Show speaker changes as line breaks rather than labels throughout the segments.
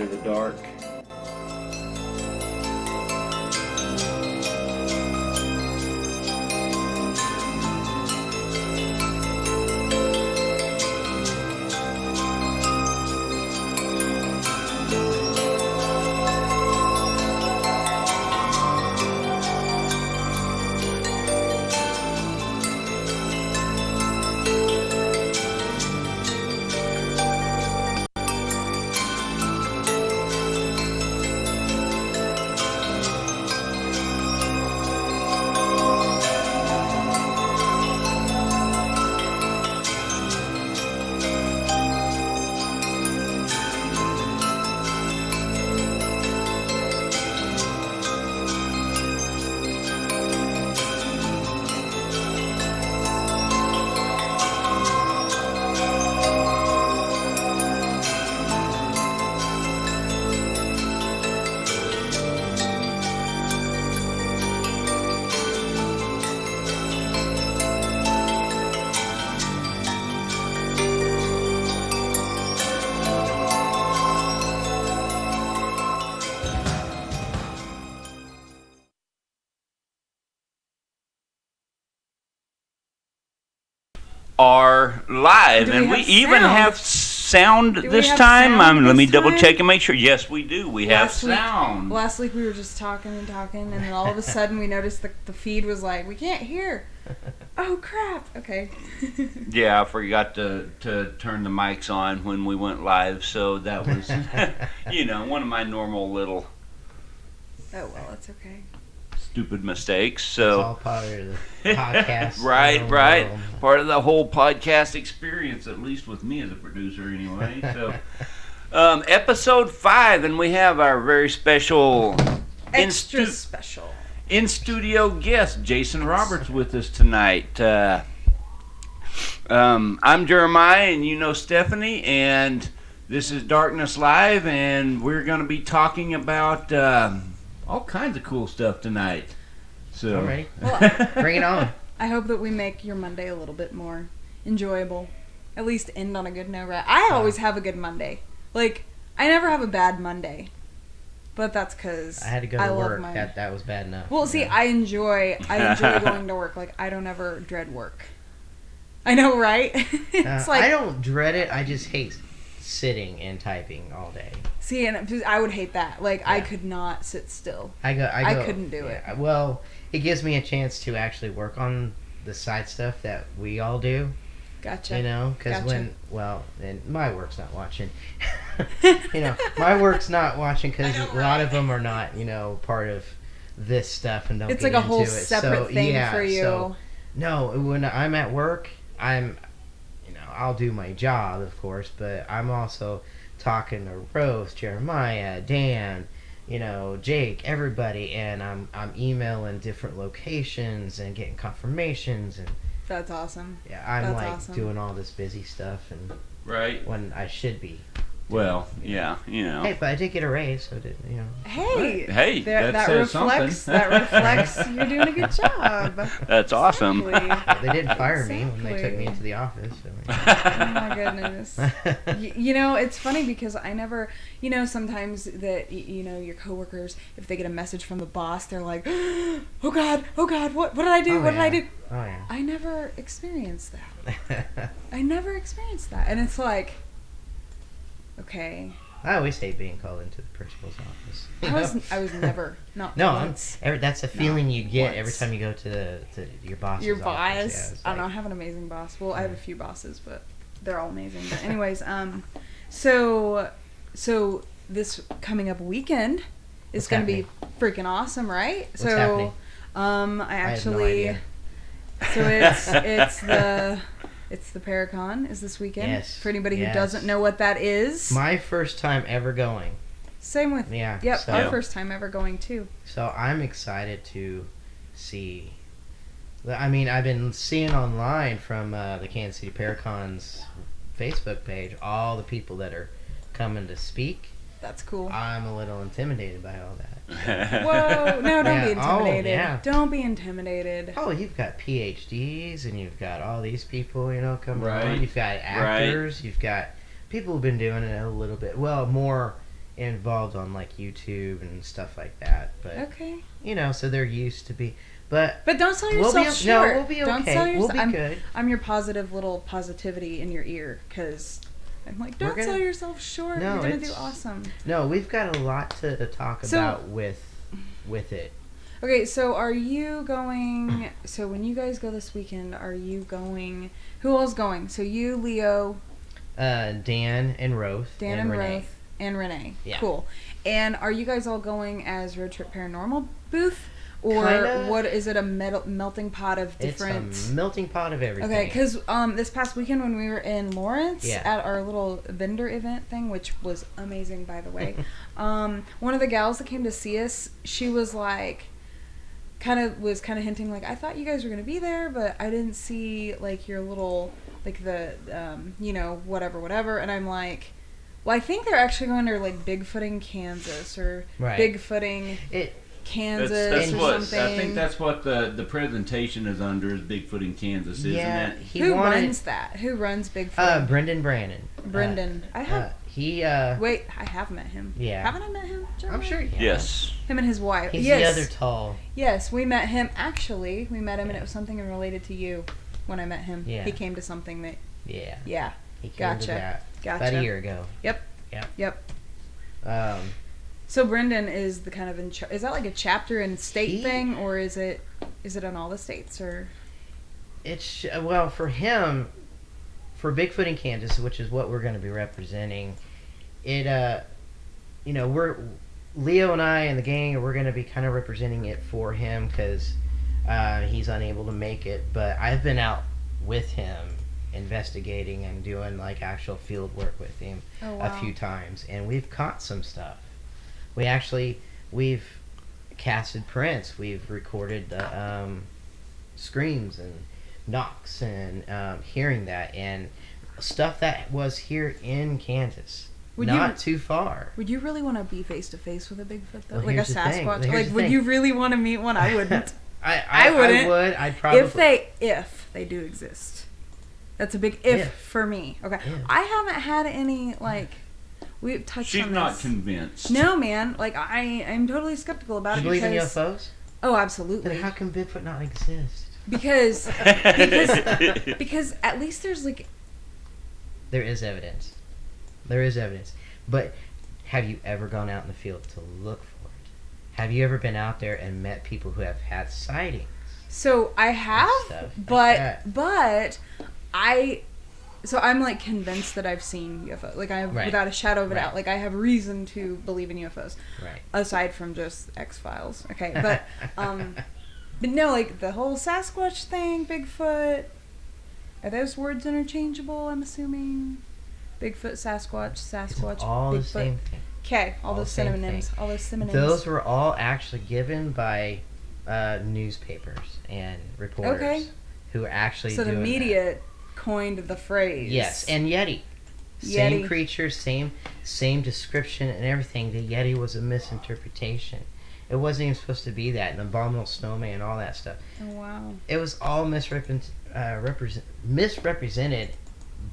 Afraid of the Dark.
Are live,
Do
and
we
we
have
even
sound?
have sound
Do we
this
have
time.
sound
Let me
this
double
time?
check and make sure. Yes, we do. We have
Last week-
sound.
Last week we were just talking, and then all of a sudden we noticed the feed was like, we can't hear. Oh crap! Okay.
Yeah, I forgot to turn the mics on when we went live, so that was, one of my normal little
Oh well, it's okay.
stupid mistakes.
It's
So
all part of the podcast.
right.
world.
Part of the whole podcast experience, at least with me as a producer, anyway. So, episode 5, and we have our very special
Extra special.
in studio guest, Jason Roberts, with us tonight. I'm Jeremiah, and you know Stephanie, and this is Darkness Live, and we're going to be talking about all kinds of cool stuff tonight. So,
All right.
Well,
Bring it on.
I hope that we make your Monday a little bit more enjoyable. At least end on a good note, right? I always have a good Monday. Like, I never have a bad Monday. But that's because
I had to go to work. That was bad enough.
Well, see,
Yeah.
I enjoy going to work. Like, I don't ever dread work. I know, right? It's like,
I don't dread it. I just hate sitting and typing all day.
see, and I would hate that. Like, I
Yeah.
could not sit still.
I
couldn't do it.
Well, it gives me a chance to actually work on the side stuff that we all do.
Gotcha.
You know, because
Gotcha.
and my work's not watching. My work's not watching because a lot of them are not, part of this stuff and don't
It's
get
like a whole
into it.
separate
So,
thing
yeah,
for you.
So, no, when I'm at work, I'll do my job, of course, but I'm also talking to Rose, Jeremiah, Dan, Jake, everybody, and I'm emailing different locations and getting confirmations, and
That's awesome.
yeah, I'm
That's
like
awesome.
doing all this busy stuff, and
right.
when I should be.
Well, yeah,
Hey, but I did get a raise, so
Hey,
Hey, that says
reflects
something.
that reflects you're doing a good job.
That's awesome.
Exactly.
they didn't fire me when they took
Exactly.
me into the office. So,
Oh my goodness. It's funny because I never, sometimes that, your coworkers, if they get a message from the boss, they're like, oh God, what did I do?
Oh,
What did I
yeah.
do?
Oh yeah.
I never experienced that. And it's like, okay.
I always hate being called into the principal's office.
I was never, not
No,
once.
that's a feeling you get
once.
every time you go to your boss's
Your
office.
boss.
Yeah, it's
I don't know. I
like-
have an amazing boss. Well, I have a few bosses, but they're all amazing. But anyways, so this coming up weekend is
What's
going to be freaking awesome, right?
What's happening?
I
have no
actually.
idea.
So it's the Paracon is this weekend.
Yes,
For anybody who
yes.
doesn't know what that is.
My first time ever going.
Same with.
Yeah.
Yep.
So,
Our first time ever going too.
So I'm excited to see. I mean, I've been seeing online from the Kansas City Paracon's Facebook page all the people that are coming to speak.
That's cool.
I'm a little intimidated by all that.
Whoa! No, don't be
Yeah. Oh,
intimidated.
yeah.
Don't be intimidated.
Oh, you've got PhDs and you've got all these people, coming
Right.
on. You've got actors. You've got people who've been doing it a little bit. Well, more involved on like YouTube and stuff like that. But
Okay.
so they're used to be. But
But don't sell
we'll
yourself
be
short.
no, we'll be okay.
Don't sell
We'll
yourself.
be good.
I'm your positive little positivity in your ear because I'm like,
We're
don't
gonna-
sell yourself short.
No,
You're gonna do
it's-
awesome.
No, we've got a lot to talk
So-
about with it.
Okay, so are you going? So when you guys go this weekend, are you going? Who all's going? So you, Leo,
Dan and Roth
Dan
and
and
Renee.
Roth, and Renee.
Yeah.
Cool. And are you guys all going as Road Trip Paranormal booth? Or
Kinda.
what is it, a melting pot of different...
It's a melting pot of everything.
Okay, because this past weekend when we were in Lawrence
Yeah.
at our little vendor event thing, which was amazing, by the way, one of the gals that came to see us, she was like, kind of hinting like, I thought you guys were going to be there, but I didn't see like your little, like the, whatever. And I'm like, well, I think they're actually going to like Bigfooting, Kansas, or
Right.
Bigfooting Kansas
That's
or
what
something.
I think. That's what the presentation is under, is Bigfoot in Kansas, isn't
Yeah,
it?
Who runs that? Who runs Bigfoot?
Brendan Brannon.
Brendan. I have.
He.
Wait, I have met him.
Yeah.
Haven't I met him?
I'm
Jeremiah?
sure. He has.
Yes.
Him and his wife.
He's
yes.
the other tall.
Yes, we met him. Actually, we met him, and it was something related to you. When I met him,
Yeah.
he came to something that.
Yeah.
Yeah.
He came
Gotcha.
to that
Gotcha.
about a year ago.
Yep.
Yeah.
Yep.
So
Brendan is the kind of is that like a chapter and state
He-
thing, or is it in all the states, or?
it's for him, for Bigfoot in Kansas, which is what we're going to be representing. It we're Leo and I and the gang, we're going to be kind of representing it for him because he's unable to make it. But I've been out with him investigating and doing like actual field work with him
Oh, wow.
a few times, and we've caught some stuff. We've casted prints. We've recorded the screams and knocks and hearing that and stuff that was here in Kansas, not too far.
Would you really want to be face to face with a Bigfoot though,
Well,
like a
here's the thing.
Sasquatch?
Here's
Like,
the
would
thing.
you really want to meet one? I wouldn't.
I
wouldn't.
would. I'd probably.
if they do exist. That's a big if for me. Okay.
If.
I haven't had any like we've touched
She's
on
not
this.
convinced.
No, man. Like I'm totally skeptical about
Do
it
you believe in
because
UFOs?
oh,
Then
absolutely.
how can Bigfoot not exist?
Because at least there's like
There is evidence. There is evidence. But have you ever gone out in the field to look for it? Have you ever been out there and met people who have had sightings?
so I have,
stuff like
but I'm like convinced that I've seen UFO. Like I have,
Right.
without a shadow of a doubt.
Right.
Like I have reason to believe in UFOs.
Right.
Aside from just X-Files. Okay, but no, like the whole Sasquatch thing, Bigfoot. Are those words interchangeable? I'm assuming. Bigfoot, Sasquatch,
It's all the
Bigfoot.
same thing.
Okay, all
all
those
the same
synonyms.
thing.
All those synonyms.
Those were all actually given by newspapers and reporters
Okay.
who were actually
so the
doing
media coined the phrase.
that. Yes, and Yeti. Same
Yeti.
creature, same description and everything. The Yeti was a misinterpretation. It wasn't even supposed to be that. An abominable snowman and all that stuff.
Oh, wow.
It was all misrepresented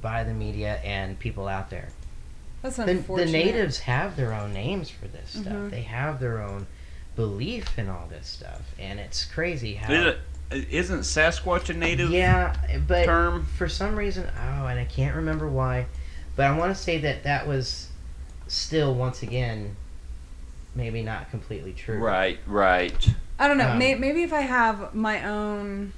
by the media and people out there.
That's
The
unfortunate.
natives have their own names for this stuff.
Mhm.
They have their own belief in all this stuff, and it's crazy how.
Isn't Sasquatch a native
Yeah, but
term?
for some reason, and I can't remember why, but I want to say that was still once again maybe not completely true.
Right.
I don't know.
Um,
Maybe if I have my own,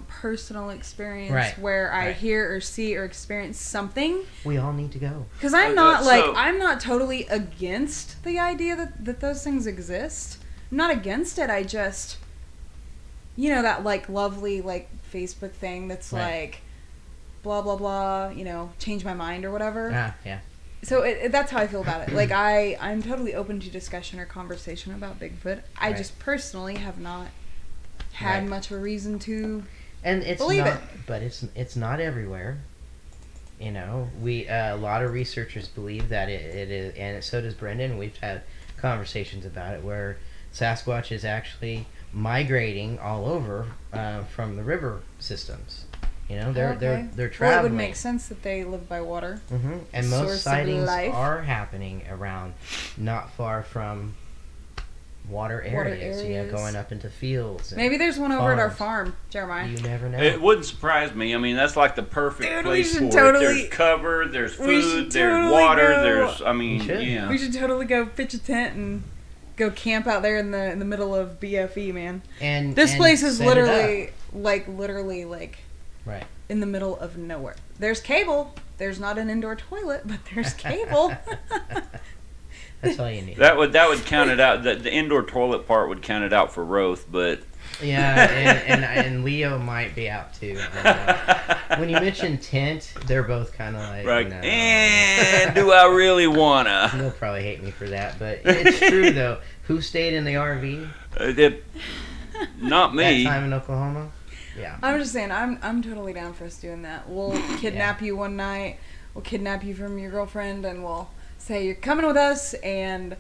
personal experience
Right,
where I
right.
hear or see or experience something.
We all need to go.
Because I'm not
I'm
not totally against the idea that those things exist. I'm not against it. I just, that like lovely like Facebook thing that's
Right.
like, blah blah blah. Change my mind or whatever.
Yeah.
So that's how I feel about it. Like I'm totally open to discussion or conversation about Bigfoot. I
Right.
just personally have not had
Right.
much of a reason to.
And it's
Believe
not,
it.
but it's not everywhere. We a lot of researchers believe that it is, and so does Brendan. We've had conversations about it where Sasquatch is actually migrating all over from the river systems, You know, they're
Okay.
they're
Well, it
traveling.
would make sense that they live by water.
And
Source
most
of
sightings
life.
are happening around, not far from water areas. You know,
areas.
going up into fields. And
Maybe there's one over at our
farms.
farm, Jeremiah.
You never know.
It wouldn't surprise me. I mean, that's like the perfect
Dude, we
place
should
for
totally-
it. There's cover, there's
we should
food, there's
totally
water,
go.
there's, I mean,
We should.
yeah.
We should totally go pitch a tent and go camp out there in the middle of BFE, man.
and
This
and
place is
set it up.
literally like
Right.
in the middle of nowhere. There's cable. There's not an indoor toilet, but there's cable.
That's all you need.
That would count it out. The indoor toilet part would count it out for Roth, but
Yeah, and Leo might be out too. When you mention tent, they're both kind of like,
right.
no.
And do I really wanna?
They'll probably hate me for that, but it's true though. Who stayed in the RV
Not me.
that time in Oklahoma? Yeah.
I'm just saying, I'm totally down for us doing that. We'll kidnap you one night. We'll kidnap you from your girlfriend, and we'll say you're coming with us, and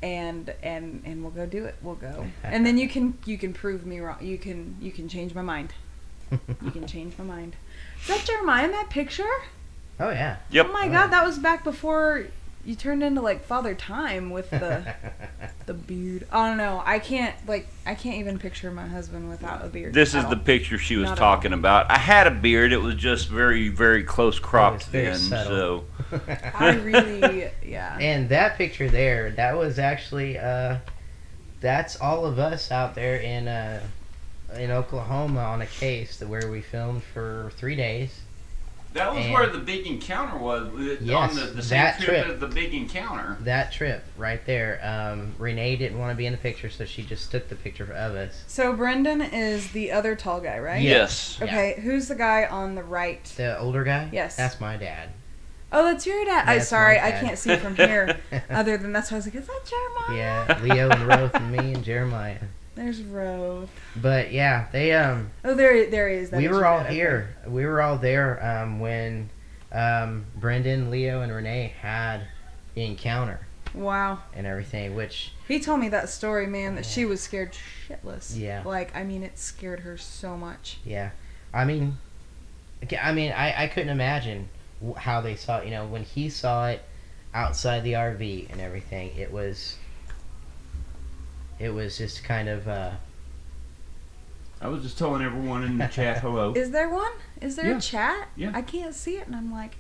we'll go do it. We'll go, and then you can prove me wrong. You can change my mind. You can change my mind. Is that Jeremiah in that picture?
Oh yeah.
Yep.
Oh my God, that was back before you turned into like Father Time with the beard. I don't know. I can't even picture my husband without a beard.
This
at
is the
all.
picture she was
Not at
talking about. I had a beard. It was just very, very close cropped
very
then.
subtle.
So
I really, yeah.
And that picture there, that was actually that's all of us out there in Oklahoma on a case where we filmed for 3 days.
that was
And-
where the big encounter was.
Yes,
On the same
that
trip
trip.
as the big encounter.
That trip right there. Renee didn't want to be in the picture, so she just took the picture of us.
So Brendan is the other tall guy, right?
Yes.
Yeah.
Okay, who's the guy on the right?
The older guy?
Yes.
That's my dad.
Oh, that's your dad.
That's
Sorry,
my
I
dad.
can't see from here. Other than that's why I was like, is that Jeremiah?
Yeah, Leo and Roth and me and Jeremiah.
There's Rose.
But yeah, they
Oh, there he is. That
we
is
were
your
all
dad, okay.
here. We were all there when Brendan, Leo, and Renee had the encounter
Wow.
and everything, which
He told me that story, man, that she was scared shitless.
Yeah.
Like, I mean, it scared her so much.
yeah, I mean, I couldn't imagine how they saw it. You know, when he saw it outside the RV and everything, it was just kind of
I was just telling everyone in the chat hello.
Is there one? Is there
Yeah.
a chat?
Yeah.
I can't see it, and I'm like,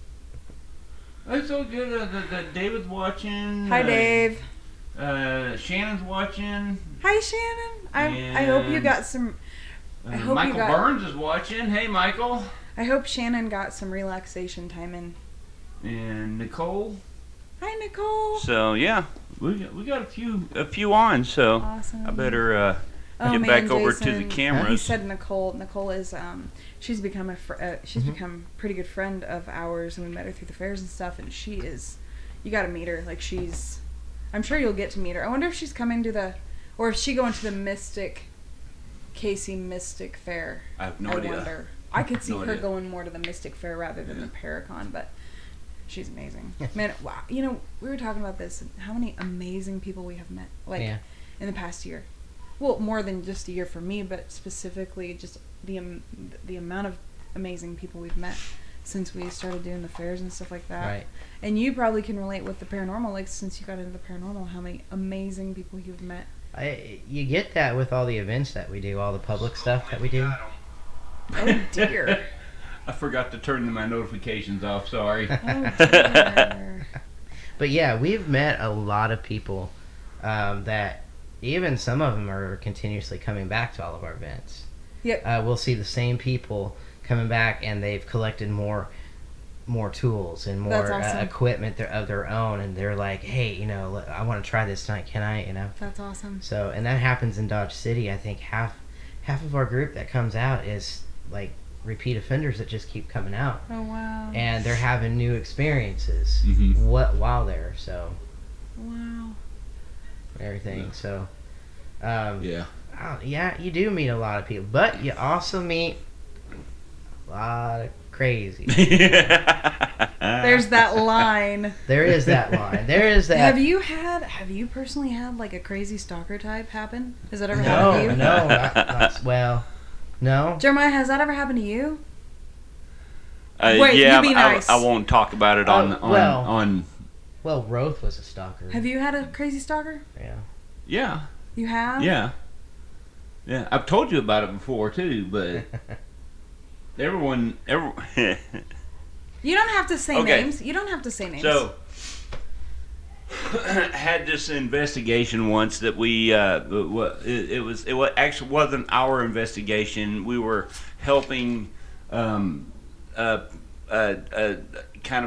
It's all good. David's watching.
hi, Dave.
Shannon's watching.
Hi, Shannon. I hope you
And-
got some. I hope you
Michael
got-
Burns is watching. Hey, Michael.
I hope Shannon got some relaxation time in.
And Nicole.
Hi, Nicole.
So yeah, we got a few on. So
Awesome.
I better
Oh,
get
man,
back over to the
Jason, He
cameras.
said Nicole. Nicole is she's become she's
Mhm.
become a pretty good friend of ours, and we met her through the fairs and stuff. And she is, you got to meet her. Like I'm sure you'll get to meet her. I wonder if she's coming to or if she going to the Casey Mystic Fair.
I have no
I
idea.
wonder. I could see
No
her
idea.
going more to the Mystic Fair rather than
Yeah.
the Paracon, but she's amazing. Man, wow. You know, we were talking about this. How many amazing people we have met, like
Yeah.
in the past year. Well, more than just a year for me, but specifically just the amount of amazing people we've met since we started doing the fairs and stuff like that.
right.
And you probably can relate with the paranormal, like since you got into the paranormal, how many amazing people you've met.
You get that with all the events that we do, all the public stuff that we do.
Oh dear.
I forgot to turn my notifications off. Sorry.
Oh dear.
But yeah, we've met a lot of people that even some of them are continuously coming back to all of our events.
Yep.
We'll see the same people coming back, and they've collected more tools and more
That's awesome.
equipment of their own, and they're like, hey, you know, I want to try this tonight. Can I? You know.
That's awesome.
So, and that happens in Dodge City. I think half of our group that comes out is like repeat offenders that just keep coming out,
Oh wow.
and they're having new experiences
Mhm.
while there. So
Wow.
everything.
Yeah.
So
Yeah.
yeah, you do meet a lot of people, but you also meet a lot of crazy.
There's that line.
There is that line. There is that.
Have you personally had like a crazy stalker type happen? Has that ever happened to
No,
you?
no. Well, no.
Jeremiah, has that ever happened to you? Wait,
yeah,
you be nice.
I won't talk about it on.
Well, Roth was a stalker.
Have you had a crazy stalker?
Yeah.
Yeah,
You have?
yeah. I've told you about it before too, but everyone.
You don't have to say
Okay.
names. You don't have to say names.
So, had this investigation once that we it actually wasn't our investigation. We were helping kind of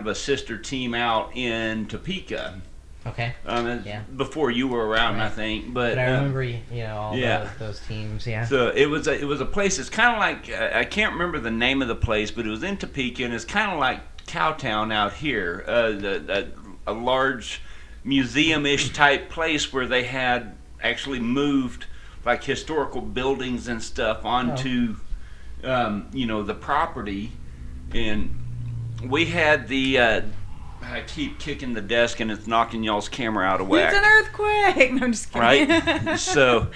a sister team out in Topeka.
Okay. Yeah.
Before you were around,
Right.
I think. But
I remember, all
yeah.
those teams. Yeah.
So it was a place. It's kind of like I can't remember the name of the place, but it was in Topeka, and it's kind of like Cowtown out here, a large museum-ish type place where they had actually moved like historical buildings and stuff onto the property, and we had the. I keep kicking the desk and it's knocking y'all's camera out of whack.
It's an earthquake. No, I'm just kidding.
Right? So,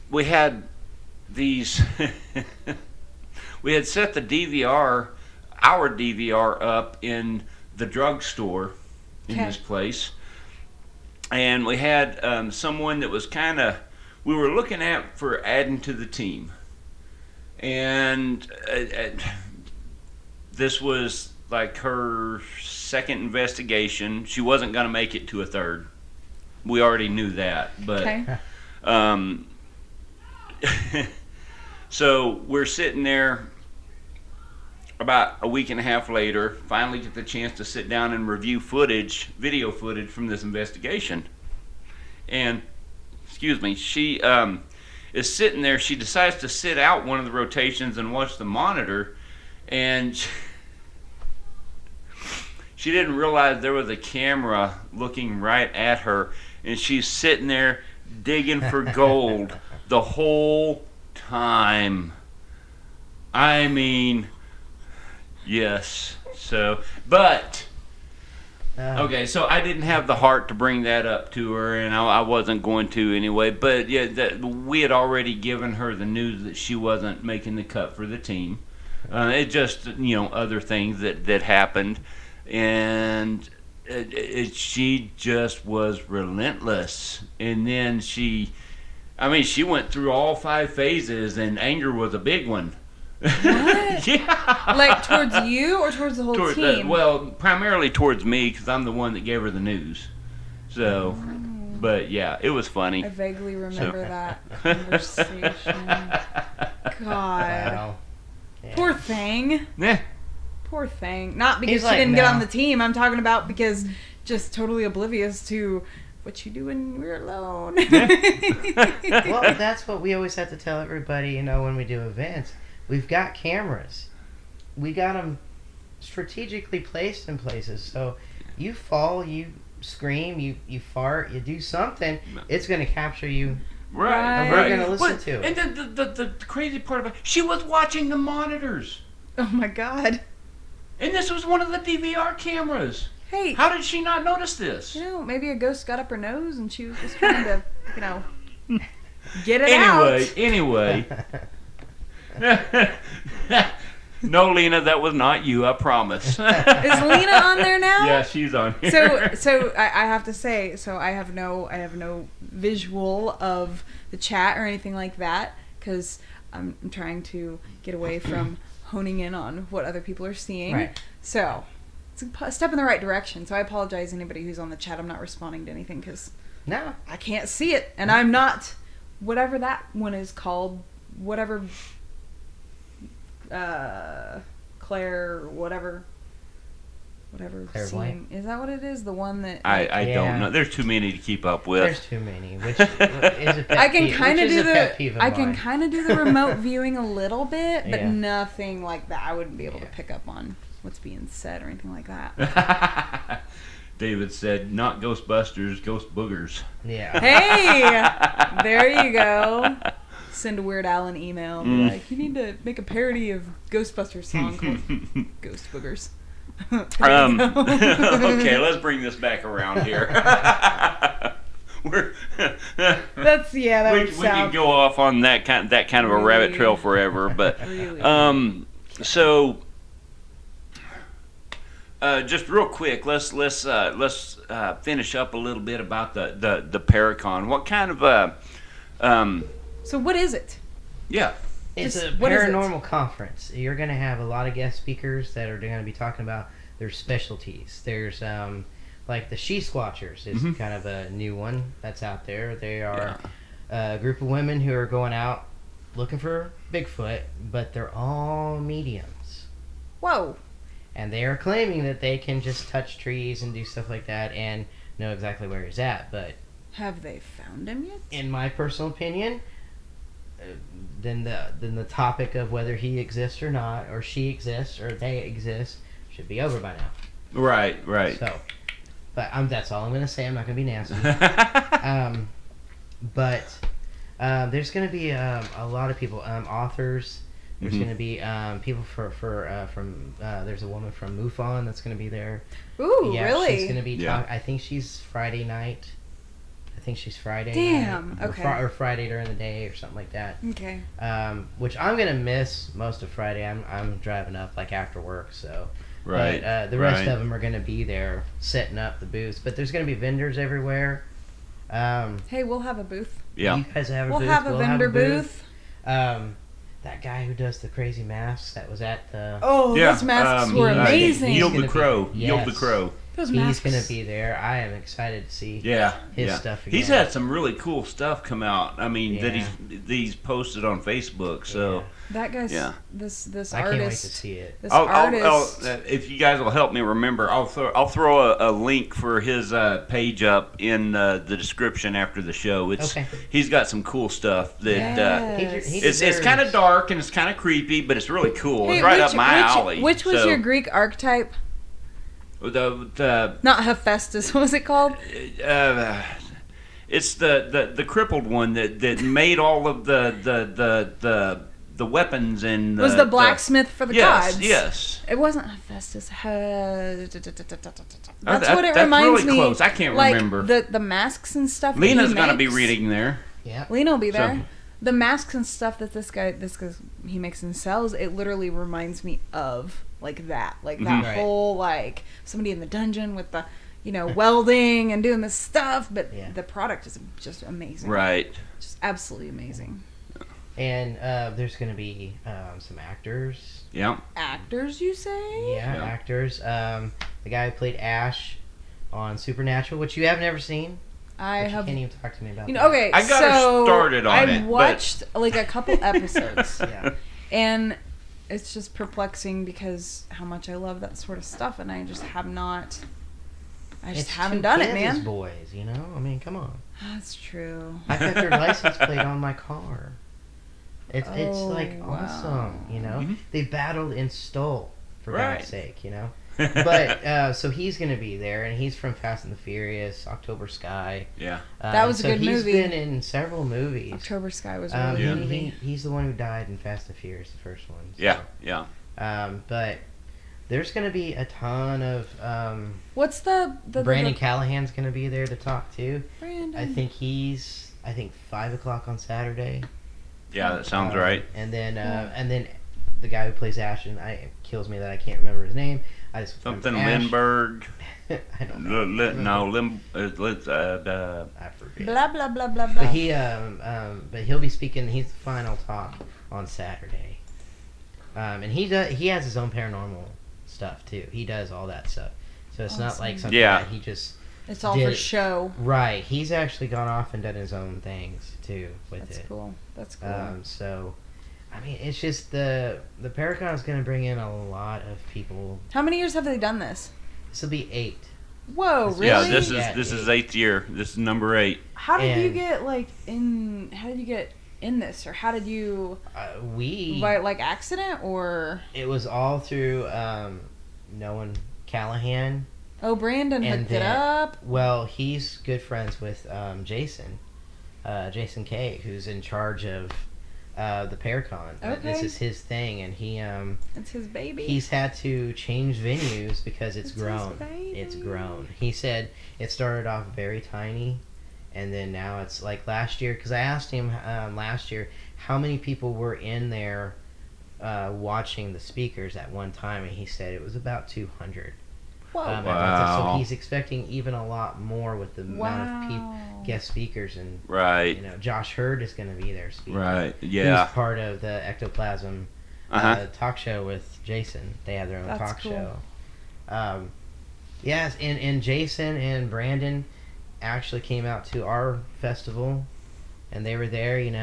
we had these, we had set our DVR up in the drugstore in
Okay.
this place. And we had someone that was we were looking at for adding to the team. And this was like her second investigation. She wasn't going to make it to a third. We already knew that, but
Okay.
so we're sitting there about a week and a half later, finally get the chance to sit down and review video footage from this investigation. And excuse me, she is sitting there. She decides to sit out one of the rotations and watch the monitor, and she didn't realize there was a camera looking right at her, and she's sitting there digging for gold the whole time. I mean, yes. So, but okay, so I didn't have the heart to bring that up to her, and I wasn't going to anyway. But yeah, we had already given her the news that she wasn't making the cut for the team. It just, other things that happened, and she just was relentless. And then she went through all 5 phases, and anger was a big one.
What?
Yeah.
Like towards you or towards the whole team?
Well, primarily towards me, because I'm the one that gave her the news. So, but yeah, it was funny.
I vaguely remember that conversation. God.
Wow. Yeah.
Poor thing.
Yeah.
Poor thing. Not because
He's
she
like,
didn't get
no.
on the team. I'm talking about because just totally oblivious to what you do when we're alone.
Well, that's what we always have to tell everybody, when we do events. We've got cameras. We got them strategically placed in places. So you fall, you scream, you fart, you do something, it's going to capture you.
Right.
And
we're gonna listen to it.
And the crazy part about it, she was watching the monitors.
Oh my God.
And this was one of the DVR cameras.
Hey,
How did she not notice this?
maybe a ghost got up her nose and she was just trying to, get it out.
Anyway. No, Lena, that was not you, I promise.
Is Lena on there now?
Yeah, she's on here.
So I have to say, I have no visual of the chat or anything like that because I'm trying to get away from honing in on what other people are seeing.
Right.
So it's a step in the right direction. So I apologize to anybody who's on the chat. I'm not responding to anything because
No.
I can't see it, and I'm not whatever that one is called, whatever. Claire, whatever
Clairvoyant?
scene. Is that what it is? The one that
I
Yeah.
don't know. There's too many to keep up with.
There's too many. Which is a pet
I can
peeve-
kind of
which is
do
a pet peeve of mine.
do the remote viewing a little bit, but
Yeah.
nothing like that. I wouldn't be able to
Yeah.
pick up on what's being said or anything like that.
David said, not Ghostbusters, Ghost Boogers.
Yeah.
Hey, there you go. Send a Weird Al an email. Be like, you need to make a parody of Ghostbusters song called Ghost Boogers. There you go.
Okay, let's bring this back around here. We're
That's that
we
would
can
sound
go off on that kind of a rabbit trail forever, but
really.
So, just real quick, let's finish up a little bit about the Paracon. What kind of
So what is it?
yeah.
It's
Just-
a
what is it?
paranormal conference. You're going to have a lot of guest speakers that are going to be talking about their specialties. There's like the She Squatchers is
Mhm.
kind of a new one that's out there. They are a group of women who are going out looking for Bigfoot, but they're all mediums.
Whoa.
And they are claiming that they can just touch trees and do stuff like that and know exactly where he's at. But
Have they found him yet?
in my personal opinion, then the topic of whether he exists or not, or she exists or they exist, should be over by now.
Right.
So, but that's all I'm going to say. I'm not going to be nasty. But there's going to be a lot of people, authors. There's
Mhm.
going to be people from there's a woman from MUFON that's going to be there.
Ooh,
Yeah,
really?
she's going to be.
Yeah.
I think she's Friday night. I think she's Friday.
Damn,
night,
okay.
Or Friday during the day or something like that.
Okay.
Which I'm gonna miss most of Friday. I'm driving up like after work, so.
Right.
But, the rest
right.
of them are gonna be there setting up the booths. But there's gonna be vendors everywhere.
Hey, we'll have a booth.
Yeah.
You guys have a
We'll
booth.
have a vendor booth.
That guy who does the crazy masks that was at the.
Oh,
Yeah,
those masks were
he-
amazing.
he's
Yield
gonna
the
be-
Crow. Yield the
yes.
Crow.
Those
He's
masks.
gonna be there. I am excited to see
Yeah.
his
yeah.
stuff
He's
again.
had some really cool stuff come out. I mean, that
Yeah.
he's posted on Facebook. So
That guy's
Yeah.
this
I can't wait to
artist.
see it.
This
I'll,
artist.
if you guys will help me remember, I'll throw a link for his page up in the description after the show. It's
Okay.
He's got some cool stuff that
Yes.
He
it's
deserves-
kind of dark and it's kind of creepy, but it's really cool.
Hey,
it's right
which-
up my
which-
alley.
Which was
So,
your Greek archetype?
the
Not Hephaestus. What was it called?
it's the crippled one that made all of the weapons and
Was the blacksmith for the
yes,
gods?
yes.
It wasn't Hephaestus. That's
That-
what it
that's
reminds
really
me.
close. I can't
like
remember.
the masks and stuff. that
Lena's
he
gonna be
makes.
reading there.
Yeah.
Lena will be there.
So-
The masks and stuff that this guy he makes and sells, it literally reminds me of like that
Mhm.
that
Right.
whole like somebody in the dungeon with the welding and doing this stuff, but
Yeah.
the product is just amazing,
Right.
just absolutely amazing.
And there's going to be some actors.
Yeah.
Actors, you say?
Yeah,
Yeah.
actors. The guy who played Ash on Supernatural, which you have never seen.
I
But
have.
You can't even talk to me about
You know,
that.
okay,
I got her
so
started on
I
it, but-
watched like a couple episodes,
Yeah.
and it's just perplexing because how much I love that sort of stuff, and I just have not. I just
It's
haven't
two
done it,
Kansas
man.
boys, you know? I mean, come on.
That's true.
I got their license plate on my car. It's
Oh,
like
wow.
awesome, you know?
Mhm.
They battled in Stoll, for
Right.
God's sake, you know? But, so he's going to be there, and he's from Fast and the Furious, October Sky.
Yeah.
That was a
so
good
he's
movie.
been in several movies.
October Sky was a really
Yeah.
good movie.
He's the one who died in Fast and Furious, the first one. so.
Yeah. Yeah.
But there's going to be a ton of
What's the
Brandon Callahan's going to be there to talk to.
Brandon?
I think 5 o'clock on Saturday.
Yeah. That sounds right.
And then the guy who plays Ash, and it kills me that I can't remember his name. I just
Something
remember Ash.
Lindbergh.
I don't know.
I
I forget.
blah blah blah blah blah.
But he'll be speaking. He's the final talk on Saturday. And he has his own paranormal stuff too. He does all that stuff. So it's not like
Awesome.
something
Yeah.
that he just
It's all
did
for
it.
show.
right. He's actually gone off and done his own things too with
That's
it.
cool. That's cool.
So, I mean, it's just the Paracon is going to bring in a lot of people.
How many years have they done this?
This will be 8.
Whoa,
This-
really?
Yeah.
Yeah,
This is 8th
eight.
year. This is number 8.
How did you
and-
get like in? How did you get in this, or how did you by like accident, or
It was all through knowing Callahan.
oh Brandon
And
hooked it
then-
up?
Well, he's good friends with Jason Jason K, who's in charge of the Paracon. This
Okay.
is his thing, and
It's his baby.
he's had to change venues because it's
It's his
grown.
baby.
It's grown. He said it started off very tiny, and then now it's like last year. Because I asked him last year how many people were in there watching the speakers at one time, and he said it was about 200.
Whoa.
At one time.
Wow.
So he's expecting even a lot more with the amount of
Wow.
guest speakers, and
Right.
Josh Hurd is going to be there speaking.
Right. Yeah.
Who's part of the Ectoplasm
Uh-huh.
talk show with Jason. They have their own
That's
talk
cool.
show. Yes, and Jason and Brandon actually came out to our festival, and they were there, and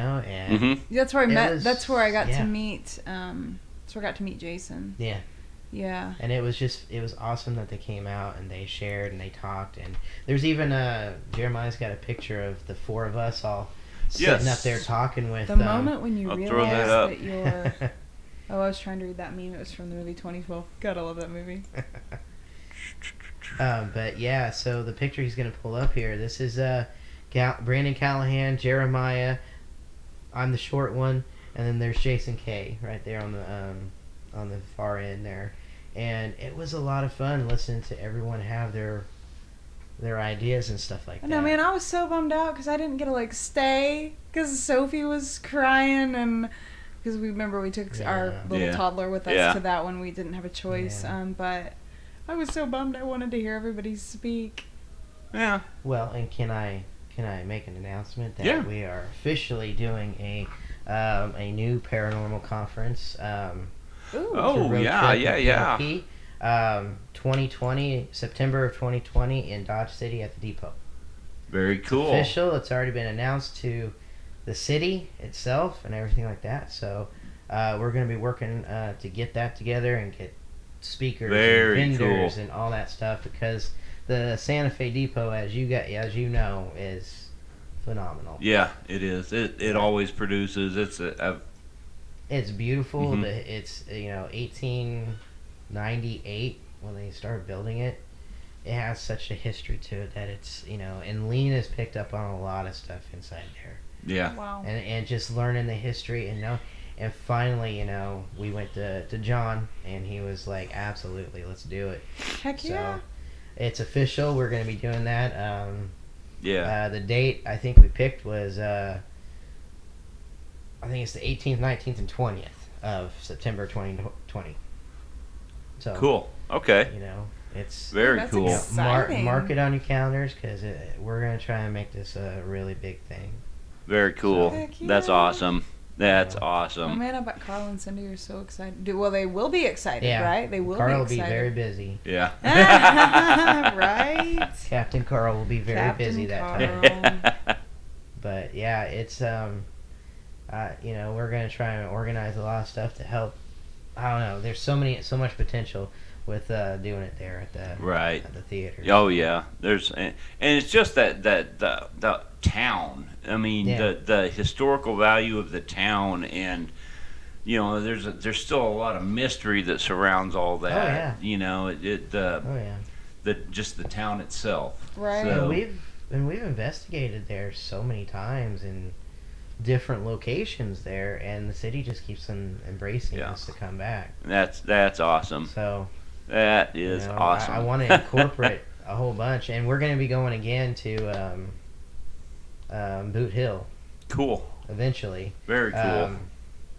Mm-hmm.
That's where I
It
met.
was-
That's where I got
yeah.
to meet. That's where I got to meet Jason.
yeah.
Yeah.
And it was awesome that they came out and they shared and they talked. And there's even Jeremiah's got a picture of the four of us all sitting
Yes.
up there talking with
The moment when you
I'll throw
realize
that up.
that you're. Oh, I was trying to read that meme. It was from the movie 2012. God, I love that movie.
But yeah, so the picture he's gonna pull up here. This is Brandon Callahan, Jeremiah. I'm the short one, and then there's Jason K right there on the far end there. And it was a lot of fun listening to everyone have their ideas and stuff like
I
that.
know, man. I was so bummed out because I didn't get to stay because Sophie was crying and because we took our
Yeah.
little
Yeah.
toddler with us
Yeah.
to that one. We didn't have a choice.
Yeah.
But I was so bummed. I wanted to hear everybody speak.
Yeah.
Well, and can I make an announcement that
Yeah.
we are officially doing a new paranormal conference.
Ooh.
Oh,
to Road
yeah,
Trip
yeah,
with
yeah.
PLP, 2020, September of 2020 in Dodge City at the Depot.
Very cool.
Official. It's already been announced to the city itself and everything like that. So we're going to be working to get that together and get speakers
Very
and vendors
cool.
and all that stuff, because the Santa Fe Depot, as you know, is phenomenal.
Yeah, it is. It always produces.
It's beautiful.
Mhm.
It's 1898 when they started building it. It has such a history to it that it's and Lean has picked up on a lot of stuff inside there,
Yeah.
Wow.
and just learning the history and finally we went to John and he was like, absolutely, let's do it.
Heck yeah.
So it's official. We're going to be doing that.
Yeah.
The date I think we picked was I think it's the 18th, 19th, and 20th of September 2020. So
Cool. Okay.
it's
Very
That's
cool.
exciting.
mark it on your calendars, because we're gonna try and make this a really big thing.
Very cool.
Heck
That's
yeah.
awesome. That's
Yeah.
Oh
awesome.
man, I bet Carl and Cindy are so excited. Well, they will be excited,
Yeah,
right? They will
Carl will
be
be
excited.
very busy.
Yeah.
Right?
Captain Carl will be very
Captain
busy that
Carl.
time.
Yeah.
But yeah, it's we're gonna try and organize a lot of stuff to help. I don't know. There's so much potential with doing it there at the
Right.
at the theater.
Oh yeah. And it's just that the town. I mean,
Yeah.
the historical value of the town, and there's still a lot of mystery that surrounds all that.
Oh, yeah.
Oh
yeah.
just the town itself.
Right.
So,
And we've investigated there so many times in different locations there, and the city just keeps on embracing
Yeah.
us to come back.
that's awesome.
So
That is awesome.
I want to incorporate a whole bunch, and we're going to be going again to Boot Hill
Cool.
eventually.
Very cool.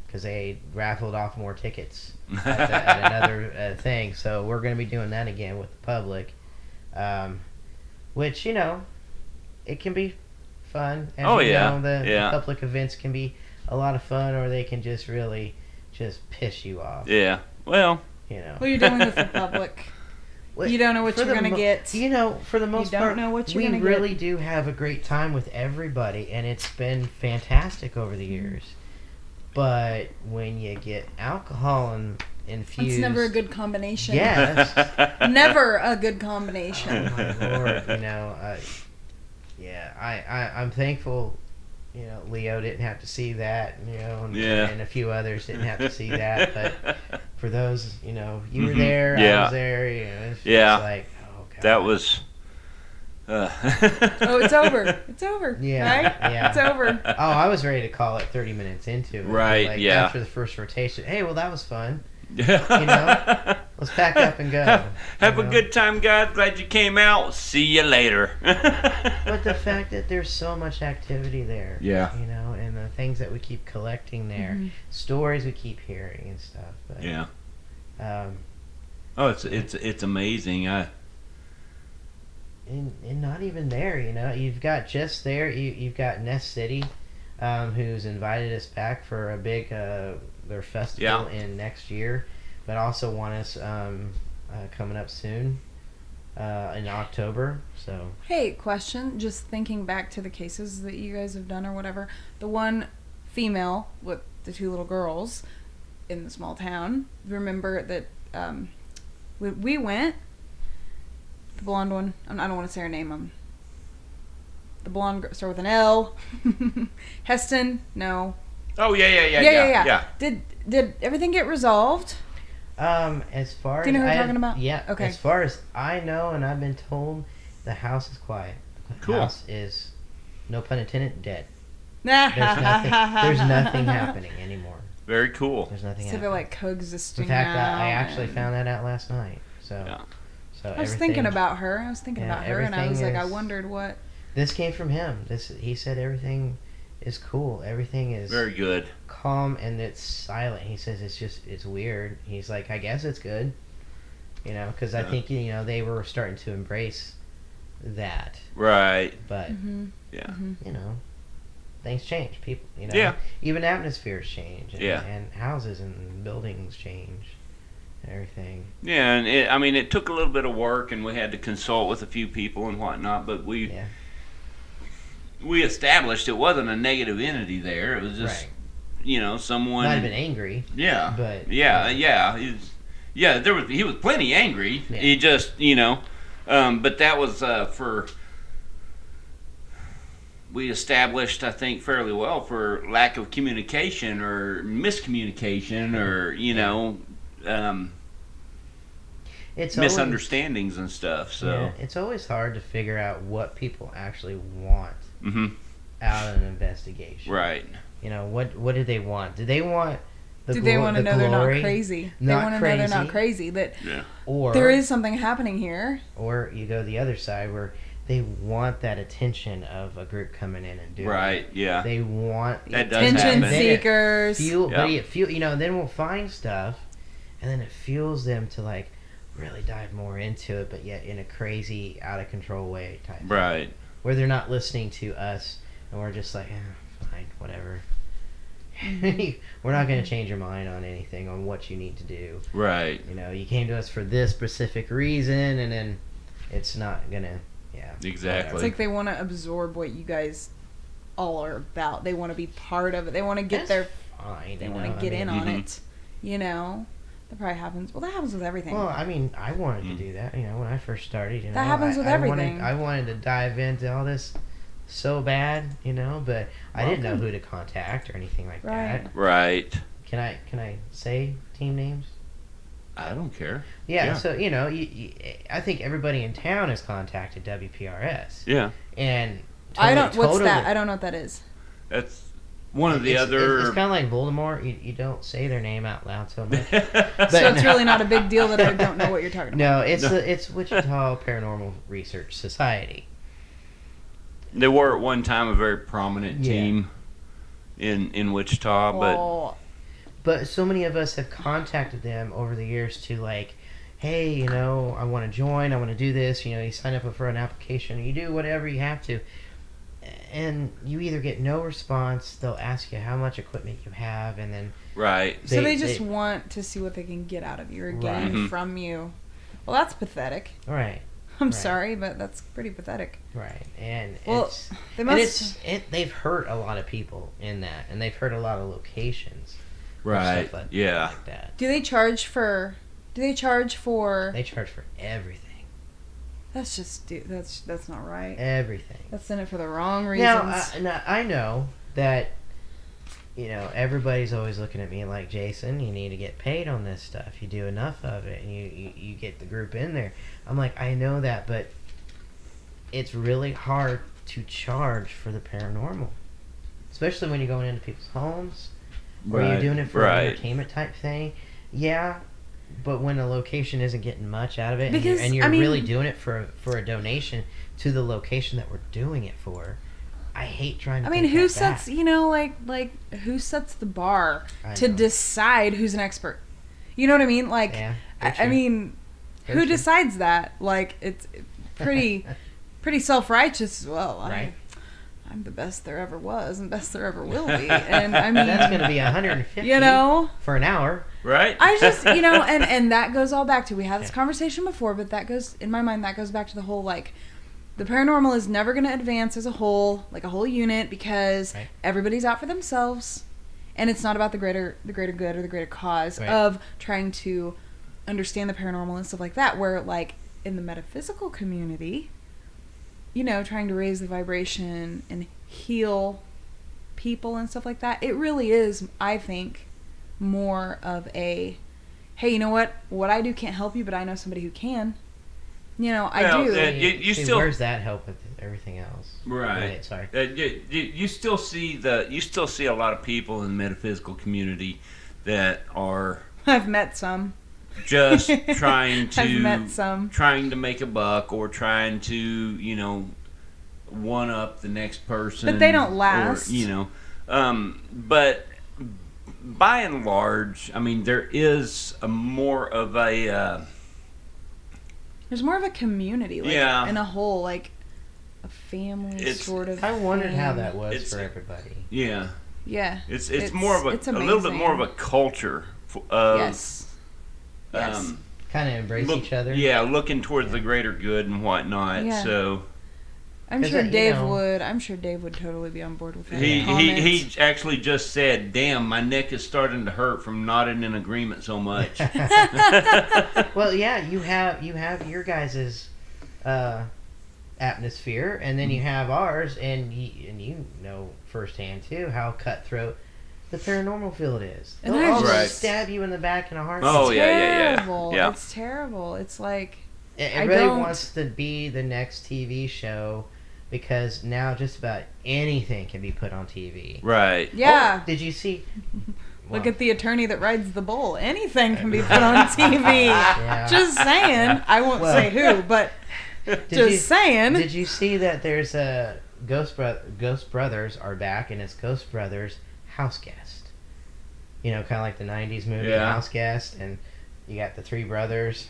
Because they raffled off more tickets at another thing. So we're going to be doing that again with the public, which, it can be fun. As
Oh,
you
yeah.
know, the
Yeah.
public events can be a lot of fun, or they can just really just piss you off.
Yeah. Well,
Well, you're dealing with the public. You don't know what
For
you're
the
going to get.
For the most
don't
part,
know what you're
we
gonna get.
really do have a great time with everybody, and it's been fantastic over the years. But when you get alcohol infused,
It's never a good combination.
Yes.
Never a good
Oh
combination.
my lord! I'm thankful. Leo didn't have to see that.
Yeah.
And a few others didn't have to see that. But for those, you were
Mhm.
there. I
Yeah.
was there. It's
Yeah.
just like, oh god.
that was.
Oh, it's over. It's over.
Yeah,
Right?
yeah.
It's over.
Oh, I was ready to call it 30 minutes into it.
Right,
Like,
yeah.
After the first rotation, hey, well, that was fun.
Yeah.
Let's pack up and go.
Have
you
a
know?
good time, guys. Glad you came out. See you later.
But the fact that there's so much activity there,
Yeah.
you know, and the things that we keep collecting there, stories we keep hearing and stuff. But,
Yeah.
Um,
Oh, it's amazing.
and not even there, you know. You've got just there. You've got Nest City, who's invited us back for a big their festival in next year, but also want us coming up soon in October. So
Hey, question. Just thinking back to the cases that you guys have done or whatever. The one female with the two little girls in the small town. Remember that we went. The blonde one. I don't want to say her name. The blonde girl, start with an L. Heston. No.
Oh yeah.
Did everything get resolved?
as far
Do you know
as
who we're
I-
talking about?
Yeah.
Okay.
As far as I know, and I've been told, the house is quiet. The
Cool.
house is, no pun intended, dead.
There's
There's nothing happening anymore.
Very cool.
There's nothing
So they're
happening.
like coexisting.
In fact,
now,
I actually
and-
found that out last night. So,
Yeah.
so
I was thinking
everything-
about her. I was thinking
Yeah,
about her, and I was
everything
like, I
is-
wondered what.
This came from him. He said everything is cool. Everything is
Very good.
calm and it's silent. He says it's weird. He's like, I guess it's good. You know, because I
Yeah.
think they were starting to embrace that,
Right.
but
Mm-hmm.
Yeah.
you know, things change. People,
Yeah.
even atmospheres change, and,
Yeah.
and houses and buildings change, and everything.
Yeah, and it took a little bit of work, and we had to consult with a few people and whatnot. But
Yeah,
we established it wasn't a negative entity there. It was just
right.
someone.
Not even angry,
Yeah.
but
Yeah. He was plenty angry.
Yeah.
He just but that was for. We established, I think, fairly well for lack of communication or miscommunication or
it's always,
misunderstandings and stuff. So.
yeah, it's always hard to figure out what people actually want
Hmm.
out of an investigation.
Right.
What do they want? Do they want the
Do they want to know they're not
glory?
crazy? They
Not
want to know they're not
crazy.
crazy. That
Yeah.
Or
there is something happening here.
Or you go the other side where they want that attention of a group coming in and doing
Right.
it.
Yeah.
They want
That does
Attention
happen.
seekers.
fuel,
Yeah.
but it fuel. Then we'll find stuff, and then it fuels them to like really dive more into it, but yet in a crazy, out of control way type.
Right.
Where they're not listening to us, and we're just like, fine, whatever. We're not going to change your mind on anything on what you need to do.
Right.
You came to us for this specific reason, and then it's not gonna. Yeah.
Exactly.
It's like they want to absorb what you guys all are about. They want to be part of it. They want to get
That's
their.
Fine.
They
you
want
know,
to get in on
Mhm.
it. That probably happens. Well, that happens with everything.
Well, I mean, I wanted to
Mm.
do that. When I first started,
That happens with
I
everything.
I wanted to dive into all this so bad, but I didn't know
Welcome.
who to contact or anything like
Right.
that.
Right.
Can I say team names?
I don't care.
Yeah.
Yeah.
So I think everybody in town has contacted WPRS,
Yeah.
and
I don't. What's
totally-
that? I don't know what that is.
That's one of the
It's
other.
kind of like Voldemort. You don't say their name out loud so much.
So it's really not a big deal that I don't know what you're talking about.
No, it's
No.
it's Wichita Paranormal Research Society.
They were at one time a very prominent
Yeah.
team in Wichita,
Well,
But so many of us have contacted them over the years to like, hey, I want to join, I want to do this. You sign up for an application, you do whatever you have to, and you either get no response. They'll ask you how much equipment you have, and then
but right.
so they just want to see what they can get out of you or gain
Right.
from you. Well, that's pathetic.
right,
I'm
Right.
sorry, but that's pretty pathetic.
right, and
Well,
it's
They
and
must.
they've hurt a lot of people in that, and they've hurt a lot of locations,
Right.
stuff
Yeah.
like that.
Do they charge for? Do they charge for?
They charge for everything,
That's just. That's not right.
everything.
That's in it for the wrong reasons.
Now, I know that, everybody's always looking at me like, Jason, you need to get paid on this stuff. You do enough of it, and you get the group in there. I'm like, I know that, but it's really hard to charge for the paranormal. Especially when you're going into people's homes, or you're doing it for an
Right.
entertainment type thing. Yeah, But when a location isn't getting much out of it,
Because,
and you're
I mean-
really doing it for a donation to the location that we're doing it for, I hate trying to.
I mean,
take
who
that
sets,
back.
you know, like who sets the bar
I
to
know.
decide who's an expert? You know what I mean? Like,
Yeah, very
I
true.
mean,
Very
who
true.
decides that? Like, it's pretty self-righteous. Well,
Right.
I'm the best there ever was and best there ever will be. And I mean,
That's going to be 150.
you know,
for an hour.
Right?
I just, you know, and that goes all back to, we had this
Yeah.
conversation before, but that goes, in my mind, that goes back to the whole, like, the paranormal is never going to advance as a whole, like a whole unit, because
Right.
everybody's out for themselves, and it's not about the greater good or the greater cause
Right.
of trying to understand the paranormal and stuff like that, where, like, in the metaphysical community, you know, trying to raise the vibration and heal people and stuff like that, it really is, I think, more of a, hey, you know what I do can't help you, but I know somebody who can. You know, I
Well,
do.
You
See,
still-
where's that help with everything else?
Right.
Sorry.
You still see a lot of people in the metaphysical community that are
I've met some.
just trying
I've met
to
some.
make a buck, or trying to, you know, one up the next person.
But they don't
or,
last.
you know, but by and large, I mean, there is a more of a
There's more of a community, like,
Yeah.
in a whole, like, a family
It's-
sort of
I wondered how
thing.
that was
It's-
for everybody.
yeah.
Yeah.
It's more of
it's
a little bit more of a
amazing.
culture of
Yes. Yes.
Kind of embrace
look-
each other.
Yeah, looking towards
Yeah.
the greater good and whatnot.
Yeah.
So
I'm
'Cause
sure
you
Dave
know-
would. I'm sure Dave would totally be on board with that.
he
comment.
he actually just said, "Damn, my neck is starting to hurt from nodding in agreement so much."
Well, yeah, you have your guys's atmosphere, and then you have ours, and you know firsthand too how cutthroat the paranormal field is.
And
They'll
I
almost
just-
stab you in the back in a heartbeat.
Oh, yeah,
Terrible.
yeah.
It's terrible. It's like, I
It really
don't-
wants to be the next TV show, because now just about anything can be put on TV.
Right.
yeah.
Oh, did you see?
Look
Wow.
at the attorney that rides the bull. Anything can be put on TV.
Yeah.
Just saying. I won't
Well-
say who, but
Did
just
you-
saying.
Did you see that there's a Ghost Brothers are back, and it's Ghost Brothers House Guest. You know, kind of like the '90s movie
Yeah.
House Guest, and you got the three brothers,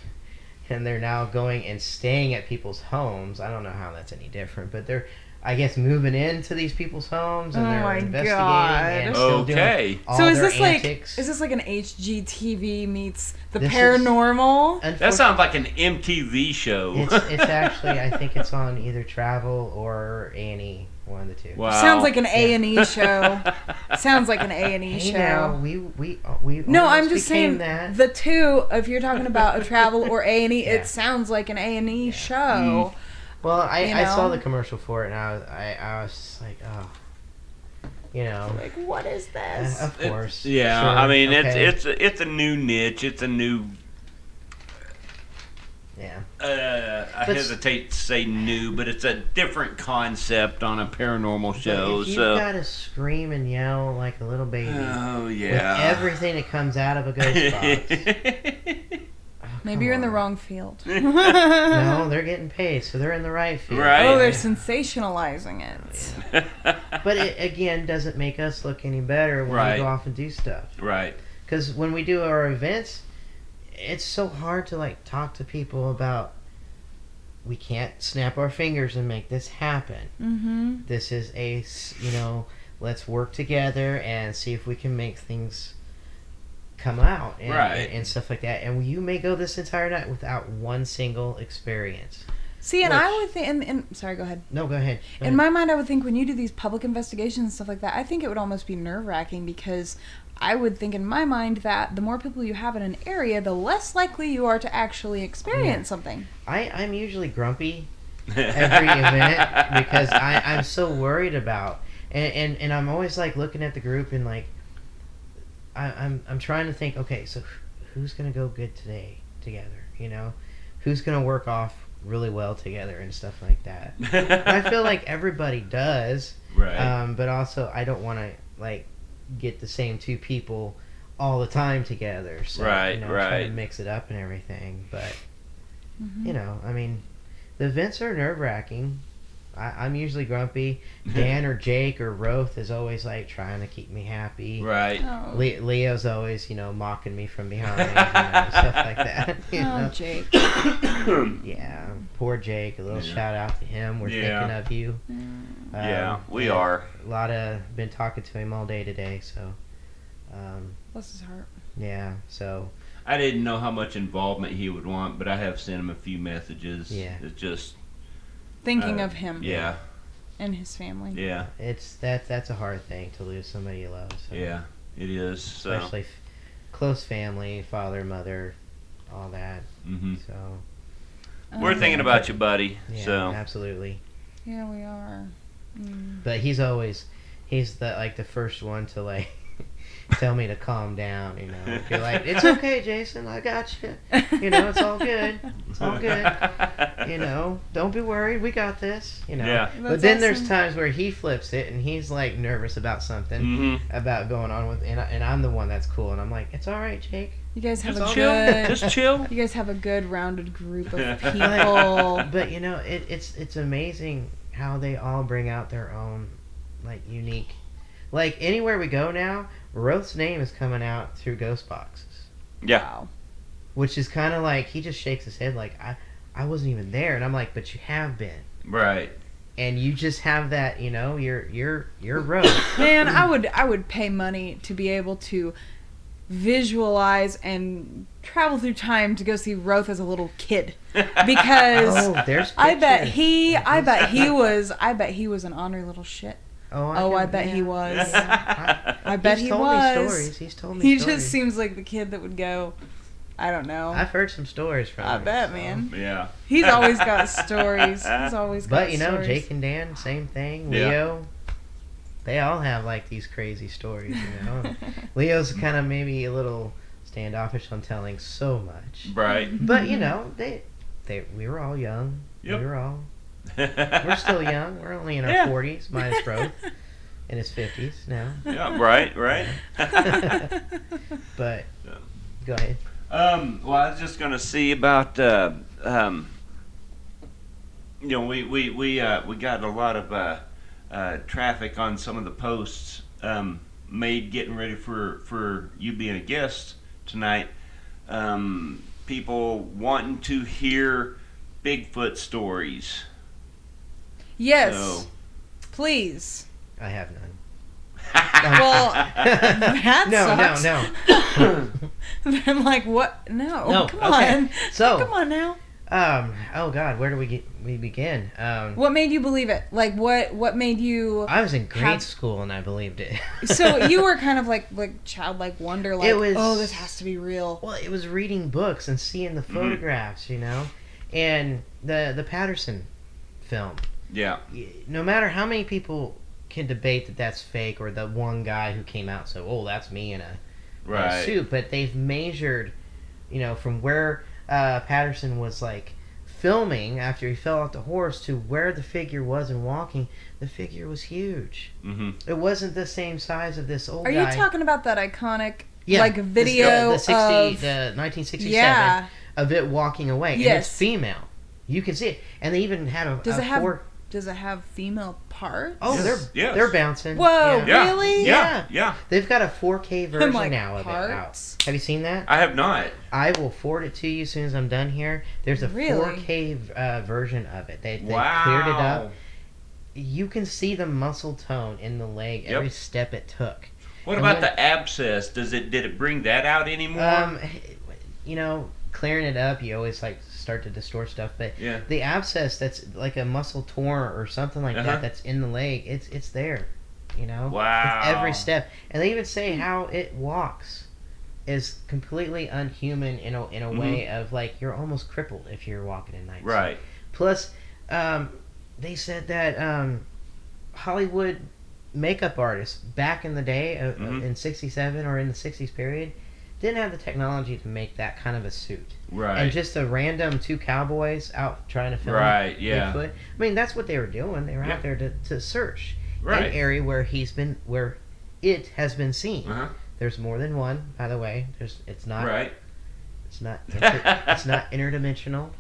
and they're now going and staying at people's homes. I don't know how that's any different, but they're, I guess, moving into these people's homes, and
Oh
they're
my
investigating
God.
and still doing
Okay.
all
So is
their
this
antics.
like an HGTV meets the
This is-
paranormal?
That sounds like an MTV show.
It's actually, I think it's on either Travel or A&E, one of the two.
Wow.
Sounds like an A&E show. Sounds like an A&E
Hey,
show.
now, we
No, I'm
almost
just saying
became that.
the two. If you're talking about a travel or A&E,
Yeah.
it sounds like an A&E show.
Well, I
you
saw
know?
the commercial for it, and I was just like, oh, you know,
Like, what is this?
of course.
Yeah,
Sure,
I mean
okay.
it's a new niche. It's a new.
Yeah.
I
But-
hesitate to say new, but it's a different concept on a paranormal show.
But if you've
So.
got to scream and yell like a little baby
Oh
with
yeah.
everything that comes out of a ghost box. Oh,
Maybe
come
you're in the
on.
wrong field.
No, they're getting paid, so they're in the right field.
Right.
Oh, they're sensationalizing it.
But it, again, doesn't make us look any better when
Right.
we go off and do stuff.
Right.
Because when we do our events, it's so hard to like talk to people about. We can't snap our fingers and make this happen.
Mm-hmm.
This is let's work together and see if we can make things come out and,
Right.
and stuff like that. And you may go this entire night without one single experience.
See, and I
Which-
would think, and sorry, go ahead.
No, go ahead. Go
In
ahead.
my mind, I would think when you do these public investigations and stuff like that, I think it would almost be nerve-wracking, because I would think in my mind that the more people you have in an area, the less likely you are to actually experience something.
I'm usually grumpy every event because I'm so worried about and I'm always like looking at the group and like I'm trying to think, okay, so who's gonna go good today together, you know, who's gonna work off really well together and stuff like that. And I feel like everybody does,
Right.
but also I don't want to like get the same two people all the time together. So,
Right,
you know,
right.
trying to mix it up and everything. But,
Mhm.
you know, I mean, the events are nerve-wracking. I'm usually grumpy. Dan or Jake or Roth is always, like, trying to keep me happy.
Right.
Oh,
Leo's always, you know, mocking me from behind, you know, stuff like that. You
oh,
know?
Jake.
Yeah, poor Jake. A little
Yeah.
shout out to him. We're
Yeah.
thinking of you.
Yeah, we
yeah,
are.
A lot of been talking to him all day today, so
Bless his heart.
yeah. So
I didn't know how much involvement he would want, but I have sent him a few messages.
Yeah.
It's just,
Thinking of him
yeah,
and his family.
yeah,
that's a hard thing to lose somebody you love. So.
yeah, it is. So,
Especially close family, father, mother, all that.
hmm
So
we're thinking about you, buddy.
yeah,
So,
absolutely.
Yeah, we are.
But he's the first one to like tell me to calm down, you know. Be like, it's okay, Jason, I got you. You know, it's all good. It's all good. You know, don't be worried, we got this. You know.
Yeah.
But
That's
then there's
awesome.
times where he flips it and he's like nervous about something
hmm
about going on with, and I'm the one that's cool, and I'm like, it's all right, Jake.
You guys have
Just
a
chill.
good.
Just chill.
You guys have a good rounded group of people.
But you know, it's amazing how they all bring out their own like unique. Like anywhere we go now, Roth's name is coming out through ghost boxes,
Yeah.
Wow.
which is kind of like he just shakes his head like I wasn't even there, and I'm like, but you have been,
Right.
and you just have that, you know, you're Roth.
Man, I would pay money to be able to visualize and travel through time to go see Roth as a little kid, because
Oh, there's
I bet
pictures.
I bet he was an ornery little shit.
Oh,
I
can-
bet
yeah.
he was.
I
I bet
he's
he
told
was.
me stories. He's told me
He
stories.
just seems like the kid that would go. I don't know.
I've heard some stories from
I
him.
bet,
so.
man.
Yeah.
He's always got stories. He's always got
But you know,
stories.
Jake and Dan, same thing.
Yeah.
Leo, they all have like these crazy stories. You know, Leo's kind of maybe a little standoffish on telling so much.
Right.
But you know, we were all young.
Yep.
We're still young. We're only in our
Yeah.
40s, minus Roth in his 50s now.
Yeah. Right. Right.
But
Yeah.
go ahead.
Well, I was just gonna see about you know, we got a lot of traffic on some of the posts made getting ready for you being a guest tonight. People wanting to hear Bigfoot stories.
Yes.
So,
Please.
I have none.
Well, that
no,
sucks.
no.
I'm like, what? No.
No,
Come
okay.
on.
So,
Come on now.
Oh God, where do we begin?
What made you believe it? Like, what made you?
I was in grade
have-
school and I believed it.
So you were kind of like childlike wonder, like,
It was-
oh, this has to be real.
Well, it was reading books and seeing the photographs, you know, and the Patterson film.
yeah.
No matter how many people can debate that that's fake, or the one guy who came out and said, "Oh, that's me in a
Right.
suit," but they've measured, you know, from where Patterson was like filming after he fell off the horse to where the figure was and walking. The figure was huge.
Mm-hmm.
It wasn't the same size of this old
Are
guy.
you talking about that iconic,
Yeah,
like, video
the 60,
of?
the 1967
Yeah.
of it walking away, and
Yes.
it's female. You can see it, and they even had a.
Does
a
it have?
four-
Does it have female parts?
Oh,
Yes. Yes.
they're bouncing.
Whoa,
Yeah.
Yeah.
Really?
Yeah. Yeah.
They've got a 4K version
I'm like,
now of it out.
parts?
Have you seen that?
I have not.
I will forward it to you as soon as I'm done here. There's a
Really?
4K version of it. They
Wow.
cleared it up. You can see the muscle tone in the leg
Yep.
every step it took.
What
And
about
when-
the abscess? Did it bring that out anymore?
You know, clearing it up, you always like start to distort stuff, but
Yeah.
the abscess that's like a muscle torn or something like
Uh-huh.
that that's in the leg, it's there. You know,
Wow.
with every step, and they even say how it walks is completely unhuman in a way of like you're almost crippled if you're walking at night.
Right.
Plus, they said that Hollywood makeup artists back in the day,
Mhm.
in '67 or in the '60s period, didn't have the technology to make that kind of a suit.
Right.
And just a random two cowboys out trying to film
Right, yeah.
Bigfoot. I mean, that's what they were doing. They were
Yeah.
out there to search an
Right.
area where it has been seen.
Uh-huh.
There's more than one, by the way. It's not
Right.
it's not it's not interdimensional,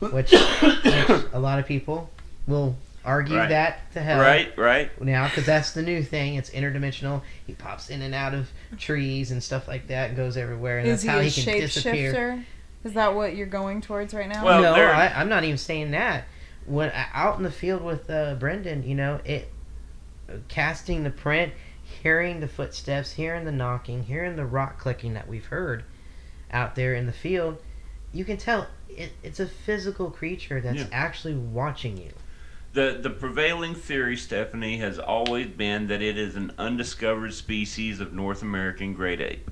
which a lot of people will argue
Right.
that to hell
Right.
now, because that's the new thing. It's interdimensional. He pops in and out of trees and stuff like that and goes everywhere, and
Is
that's how
he
he
a
can disappear.
shapeshifter? Is that what you're going towards right now?
Well,
no,
there-
I'm not even saying that. When out in the field with Brendan, casting the print, hearing the footsteps, hearing the knocking, hearing the rock clicking that we've heard out there in the field, you can tell it's a physical creature that's
Yeah.
actually watching you.
The prevailing theory, Stephanie, has always been that it is an undiscovered species of North American great ape.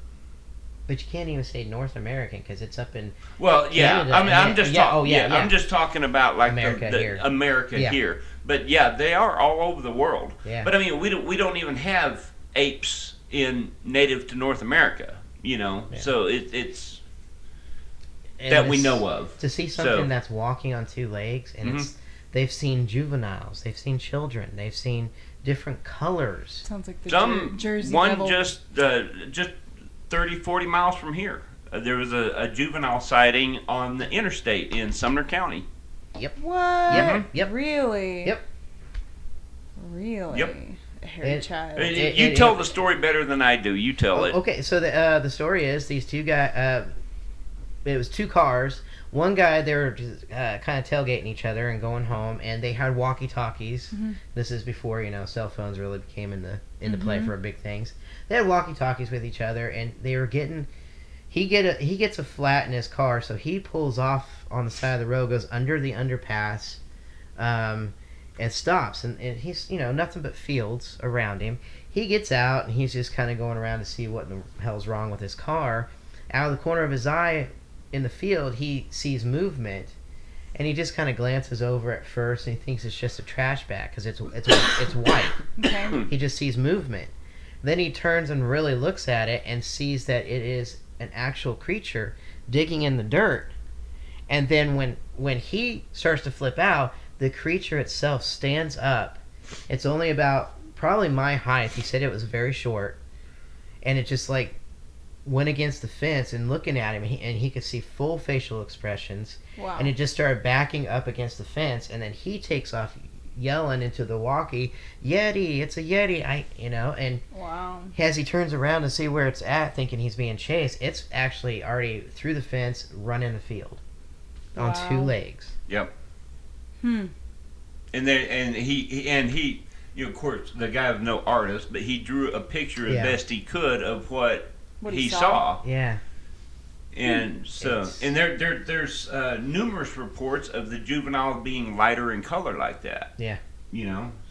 But you can't even say North American because it's up in
Well, yeah,
Canada,
I mean, I'm
and-
just
yeah,
talking.
oh, yeah, yeah.
I'm just talking about like
America
the
here.
America
Yeah.
here. But yeah, they are all over the world.
Yeah.
But I mean, we don't even have apes in native to North America.
Yeah.
So it's
and
that we
this-
know of.
to see something
So-
that's walking on two legs and
Mhm.
they've seen juveniles, they've seen children, they've seen different colors.
Sounds like the
Some
Jersey
one
Devil.
just 30, 40 miles from here. There was a juvenile sighting on the interstate in Sumner County.
What?
Yep.
Really?
Yep.
Really?
Yep.
A hairy
It-
child.
You tell the story better than I do. You tell it.
Okay, so the story is these two guys. It was two cars. One guy, they were just, kind of tailgating each other and going home, and they had walkie-talkies.
Mhm.
This is before cell phones really became into play
Mhm.
for big things. They had walkie-talkies with each other, and they were getting. He gets a flat in his car, so he pulls off on the side of the road, goes under the underpass, and stops. And he's nothing but fields around him. He gets out and he's just kind of going around to see what the hell's wrong with his car. Out of the corner of his eye, in the field, he sees movement, and he just kind of glances over at first, and he thinks it's just a trash bag because it's white.
Okay.
He just sees movement. Then he turns and really looks at it and sees that it is an actual creature digging in the dirt. And then when he starts to flip out, the creature itself stands up. It's only about probably my height. He said it was very short, and it just like went against the fence and looking at him, and he could see full facial expressions.
Wow.
And it just started backing up against the fence, and then he takes off yelling into the walkie, "Yeti! It's a Yeti!" And
Wow.
as he turns around to see where it's at, thinking he's being chased, it's actually already through the fence, running the field on
Wow.
two legs.
Yep.
Hmm.
And he of course, the guy was no artist, but he drew a picture as
Yeah.
best he could of what
he
he
saw.
saw.
Yeah,
And so,
It's-
and there's numerous reports of the juvenile being lighter in color like that.
Yeah.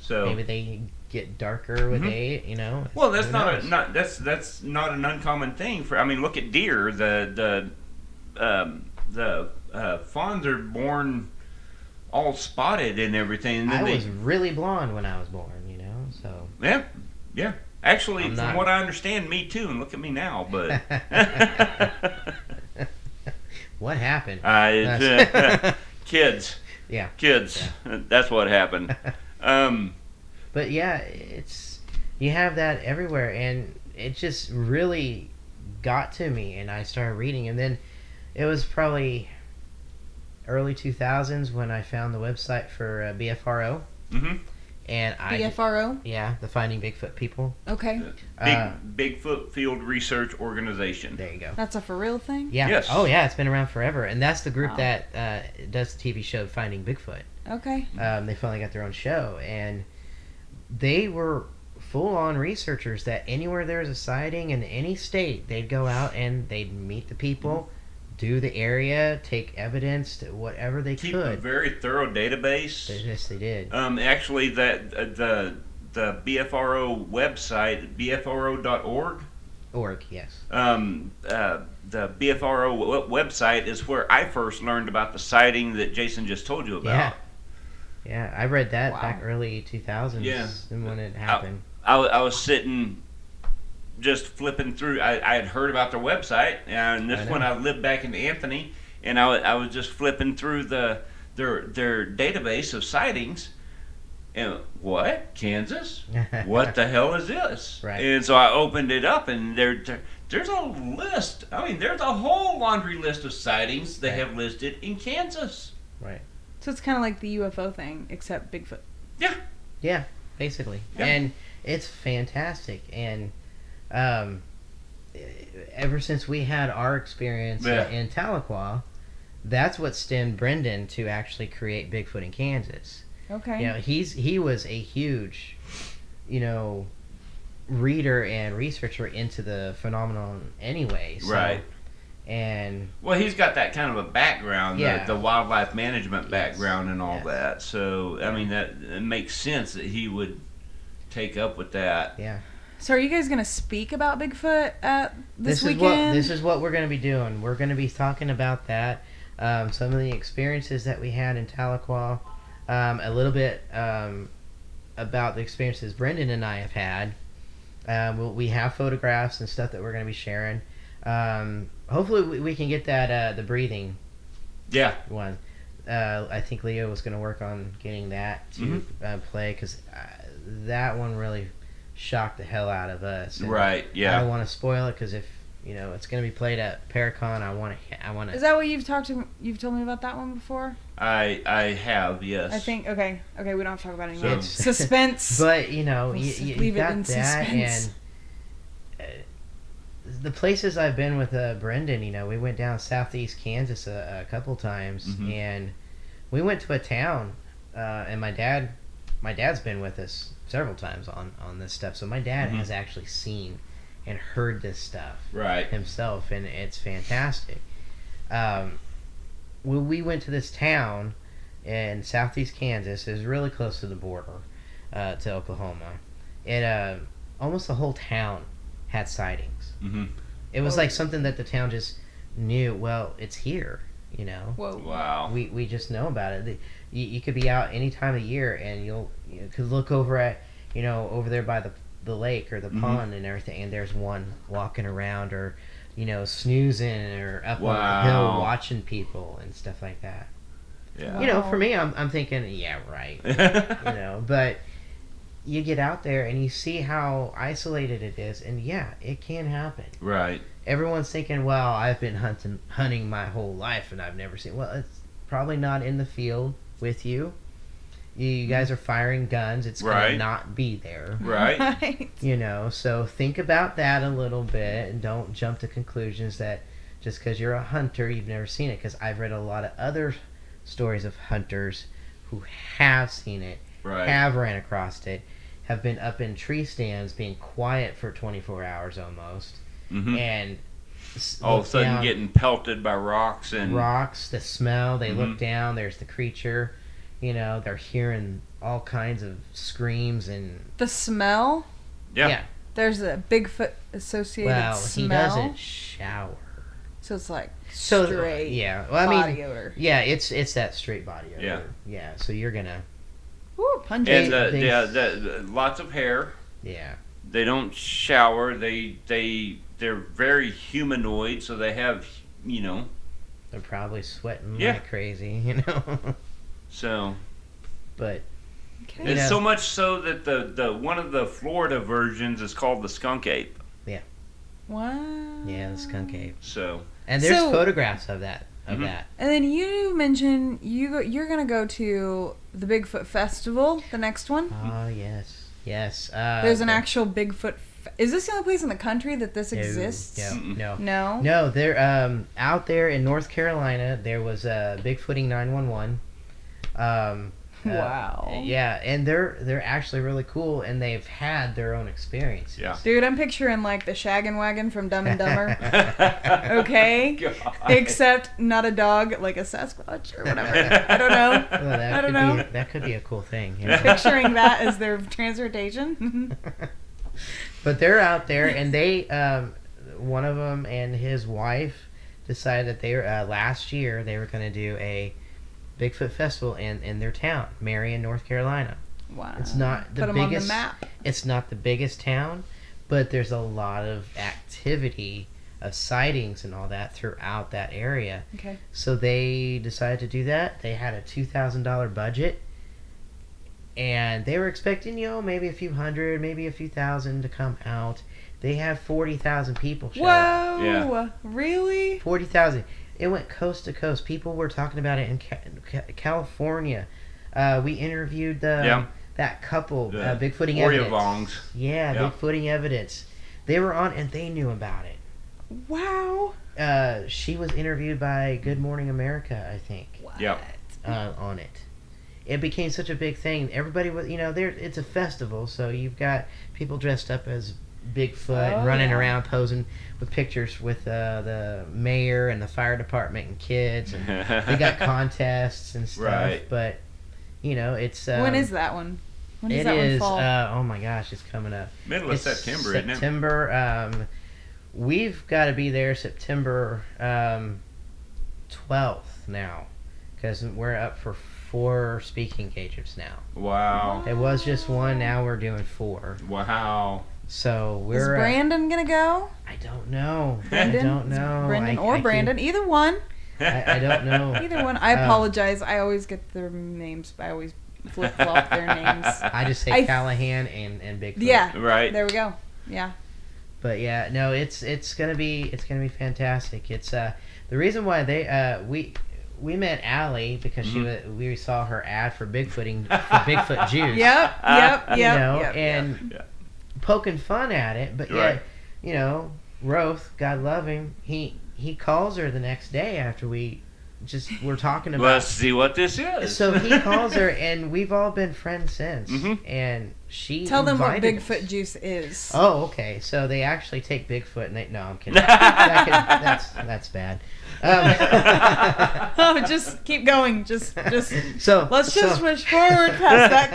So
maybe they get darker with
Mhm.
age.
well, that's
Who
not
knows?
that's not an uncommon thing for. I mean, look at deer. The fawns are born all spotted and everything. And then
I
they,
was really blonde when I was born. So.
yeah. Actually,
I'm
from
not-
what I understand, me too. And look at me now, but
What happened?
kids.
Yeah.
Kids. That's what happened.
But yeah, you have that everywhere, and it just really got to me, and I started reading, and then it was probably early 2000s when I found the website for BFRO,
hmm
and
BFRO.
the Finding Bigfoot people.
Okay.
Bigfoot Field Research Organization.
There you go.
That's a for real thing.
Yeah.
Yes.
Oh yeah, it's been around forever, and that's the group
Wow.
that does the TV show Finding Bigfoot.
Okay.
They finally got their own show, and they were full-on researchers that anywhere there was a sighting in any state, they'd go out and they'd meet the people, do the area, take evidence, to whatever they
Keep a
could.
very thorough database.
Yes, they did.
Actually, that the BFRO website, BFRO.org.
Yes.
The BFRO website is where I first learned about the sighting that Jason just told you about.
Yeah, I read that
Wow.
back early 2000s
Yeah.
and when it happened.
I was sitting just flipping through. I had heard about their website, and this
I know.
when I lived back in Anthony, and I was just flipping through their database of sightings, And what? Kansas? What the hell is this?
Right.
And so I opened it up, and there's a list. I mean, there's a whole laundry list of sightings they
Right.
have listed in Kansas.
Right.
So it's kind of like the UFO thing, except Bigfoot.
Yeah, basically.
Yeah.
And it's fantastic. And ever since we had our experience
Yeah.
in Tahlequah, that's what stemmed Brendan to actually create Bigfoot in Kansas.
Okay.
You know, he was a huge, reader and researcher into the phenomenon anyway. So,
Right.
And
Well, he's got that kind of a background,
Yeah.
the wildlife management
Yes.
background and all
Yes.
that. So, I mean, that it makes sense that he would take up with that.
yeah,
So are you guys gonna speak about Bigfoot at this
is
weekend?
this is what we're going to be doing. We're going to be talking about that. Some of the experiences that we had in Tahlequah, a little bit about the experiences Brendan and I have had. We have photographs and stuff that we're going to be sharing. Hopefully we can get that the breathing
Yeah.
one. I think Leo was going to work on getting that to play, because that one really shocked the hell out of us. And
Right.
I
Yeah.
don't want to spoil it, because if it's going to be played at Paracon, I want
Is
to.
that what you've told me about that one before?
I have, yes.
I think okay, we don't have to talk about it
So-
anymore. Suspense.
But
We'll
you
leave it
got
in
that,
suspense.
and the places I've been with Brendan, we went down southeast Kansas a couple times,
Mhm.
and we went to a town, and my dad's been with us several times on this stuff. So my dad
Mhm.
has actually seen and heard this stuff
Right.
himself, and it's fantastic. We went to this town in southeast Kansas. It was really close to the border to Oklahoma. It almost the whole town had sightings.
Mm-hmm.
It was
Whoa.
like something that the town just knew. Well, it's here.
Whoa.
Wow.
We just know about it. You could be out any time of year, and you could look over at over there by the lake or the
Mhm.
pond and everything, and there's one walking around, or snoozing, or up on the
Wow.
hill watching people and stuff like that.
Yeah.
For me, I'm thinking, yeah, right. But you get out there and you see how isolated it is, and yeah, it can happen.
Right.
Everyone's thinking, well, I've been hunting my whole life and I've never seen. Well, it's probably not in the field with you. You guys are firing guns. It's going
Right.
to not be there.
Right.
Right.
So think about that a little bit, and don't jump to conclusions that just because you're a hunter, you've never seen it. Because I've read a lot of other stories of hunters who have seen it,
Right.
have ran across it, have been up in tree stands being quiet for 24 hours almost,
Mm-hmm.
and
All of
look
a sudden
down,
getting pelted by rocks and
rocks, the smell, they look
Mhm.
down, there's the creature, they're hearing all kinds of screams and
The smell.
Yeah.
There's a Bigfoot associated
Well,
smell.
he doesn't shower.
So it's like
So
straight
yeah, well, I
body
mean,
odor.
yeah, it's that straight body odor.
Yeah.
Yeah, so you're gonna,
Woo, pungent.
And
They-
the lots of hair.
yeah,
They don't shower. They're very humanoid, so they have
they're probably sweating
Yeah.
like crazy,
So
But
okay.
You
it's
know.
so much so that the one of the Florida versions is called the skunk ape.
Wow.
yeah, the skunk ape,
So
and there's
So-
photographs of that.
Mhm.
And then you mentioned you're gonna go to the Bigfoot Festival, the next one.
Oh yes.
There's an actual Bigfoot. Is this the only place in the country that this
No,
exists?
No.
No.
No, they're out there in North Carolina. There was Bigfooting 911.
Wow.
Yeah, and they're actually really cool, and they've had their own experiences.
yeah.
Dude, I'm picturing like the Shaggin' Wagon from Dumb and Dumber. Okay.
God.
Except not a dog, like a Sasquatch or whatever. I don't know.
Well, that
I don't
could
know.
that could be a cool thing.
Picturing that as their transportation.
But they're out there, and they one of them and his wife decided that they were last year they were going to do a Bigfoot festival in their town, Marion, North Carolina.
Wow.
It's not the
Put them on the
biggest.
map.
It's not the biggest town, but there's a lot of activity of sightings and all that throughout that area.
Okay.
So they decided to do that. They had a $2,000 budget, and they were expecting, maybe a few hundred, maybe a few thousand to come out. They had 40,000 people show up.
Whoa!
Yeah.
Really?
40,000. It went coast to coast. People were talking about it in California. We interviewed that couple, Bigfooting Evidence.
Oreavongs.
Yeah,
Yeah.
Bigfooting Evidence. They were on, and they knew about it.
Wow.
She was interviewed by Good Morning America, I think,
What?
Yep.
on it. It became such a big thing. Everybody was, there. It's a festival, so you've got people dressed up as Bigfoot
Oh,
running
yeah.
around posing with pictures with the mayor and the fire department and kids, and they got contests and stuff.
Right.
But it's
When is that one? When does
it
that
is.
one fall?
Oh my gosh, it's coming up.
Middle of
It's
September, isn't it?
September. We've got to be there September 12th now, because we're up for 4 speaking engagements now.
Wow.
It was just 1. Now we're doing 4.
Wow.
So
Is
we're.
Brandon gonna go?
I don't know.
Brandon?
I don't know.
Brendan
I
or
can-
Brandon? Either one.
I don't know.
Either one. I apologize. I always get their names. I always flip flop their names.
I just say
I-
Callahan and Bigfoot.
Yeah.
Right.
There we go. Yeah.
But yeah, no, it's gonna be fantastic. It's the reason why they we met Allie because we saw her ad for Bigfoot Juice.
Yep. Yep. Yep. Yep.
And
Yep.
poking fun at it, but
Right.
yet, Roth, God love him, he calls her the next day after we were talking about.
Let's see what this is.
So he calls her, and we've all been friends since.
Mhm.
And she
Tell them what
invited us.
Bigfoot juice is.
Oh, okay. So they actually take Bigfoot, and no, I'm kidding. That's bad.
Oh, just keep going. Just.
So
Let's just
so,
push forward past that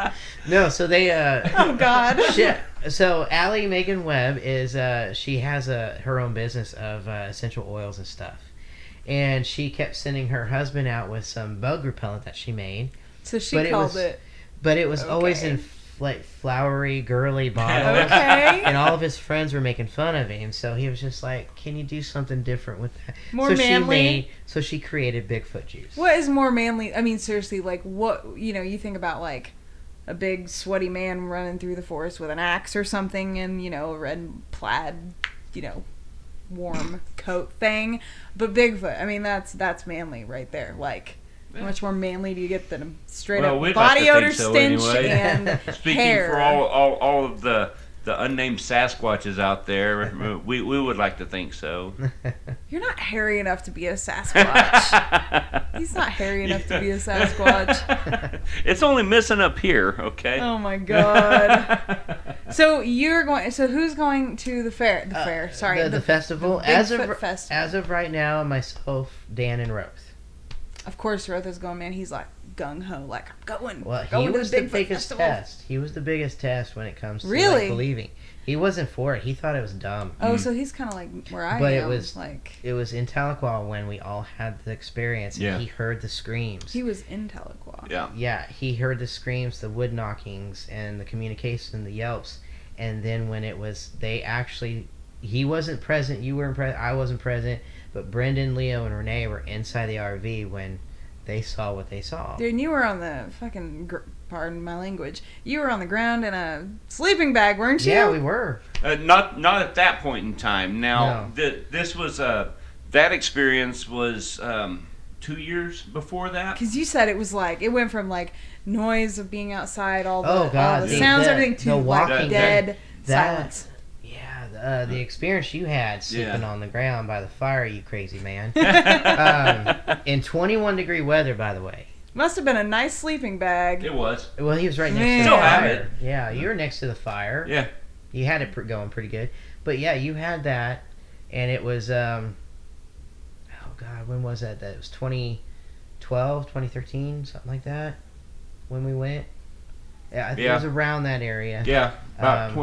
comment.
no. So they
Oh God.
shit. So Allie Megan Webb is she has her own business of essential oils and stuff, and she kept sending her husband out with some bug repellent that she made,
So she
But it
called
was-
it.
but it was always
Okay.
in like flowery, girly bottles.
Okay.
And all of his friends were making fun of him, so he was just like, "Can you do something different with that?"
More
so
manly.
So she created Bigfoot Juice.
What is more manly? I mean, seriously, like what you think about like a big sweaty man running through the forest with an axe or something, and a red plaid, warm coat thing. But Bigfoot, I mean, that's manly right there. Like, how much more manly do you get than a straight
Well,
up
we'd
body
like to
odor
think so
stench
anyway.
and
Speaking
hair?
for all of the unnamed Sasquatches out there, we would like to think so.
You're not hairy enough to be a Sasquatch. He's not hairy enough to be a Sasquatch.
It's only missing up here, okay?
Oh my God. So you're going. So who's going to the fair? The fair. Sorry,
the festival.
the
as
Bigfoot
of
festival.
as of right now, myself, Dan, and Roth.
Of course, Roth is going. Man, he's like gung ho. Like I'm going.
Well, he
going
was
to
the
Bigfoot
biggest
festival.
test. He was the biggest test when it comes to
Really?
believing. He wasn't for it. He thought it was dumb.
Oh, so he's kind of like where I
But
am.
it was-
like
It was in Tahlequah when we all had the experience, and
Yeah.
he heard the screams.
he was in Tahlequah.
Yeah.
Yeah, he heard the screams, the wood knockings, and the communication, the yelps. And then when it was, he wasn't present, you weren't present, I wasn't present, but Brendan, Leo, and Renee were inside the RV when they saw what they saw.
Dude, you were on the fucking. Pardon my language. You were on the ground in a sleeping bag, weren't you?
Yeah, we were.
Not at that point in time. Now,
No.
this was that experience was 2 years before that.
Because you said it was like it went from like noise of being outside, all the,
Oh, God,
all the
the-
sounds,
the-
everything, to
the
like
walking-
dead
that-
silence.
Yeah, the experience you had sleeping
Yeah.
on the ground by the fire, you crazy man. In 21-degree weather, by the way.
Must have been a nice sleeping bag.
It was.
Well, he was right next
Man.
to the
Still have
fire.
it.
Yeah, you were next to the fire.
Yeah.
You had it going pretty good. But yeah, you had that, and it was, oh God, when was that? That was 2012, 2013, something like that, when we went. Yeah, I think it was around that area.
Yeah. About
Um,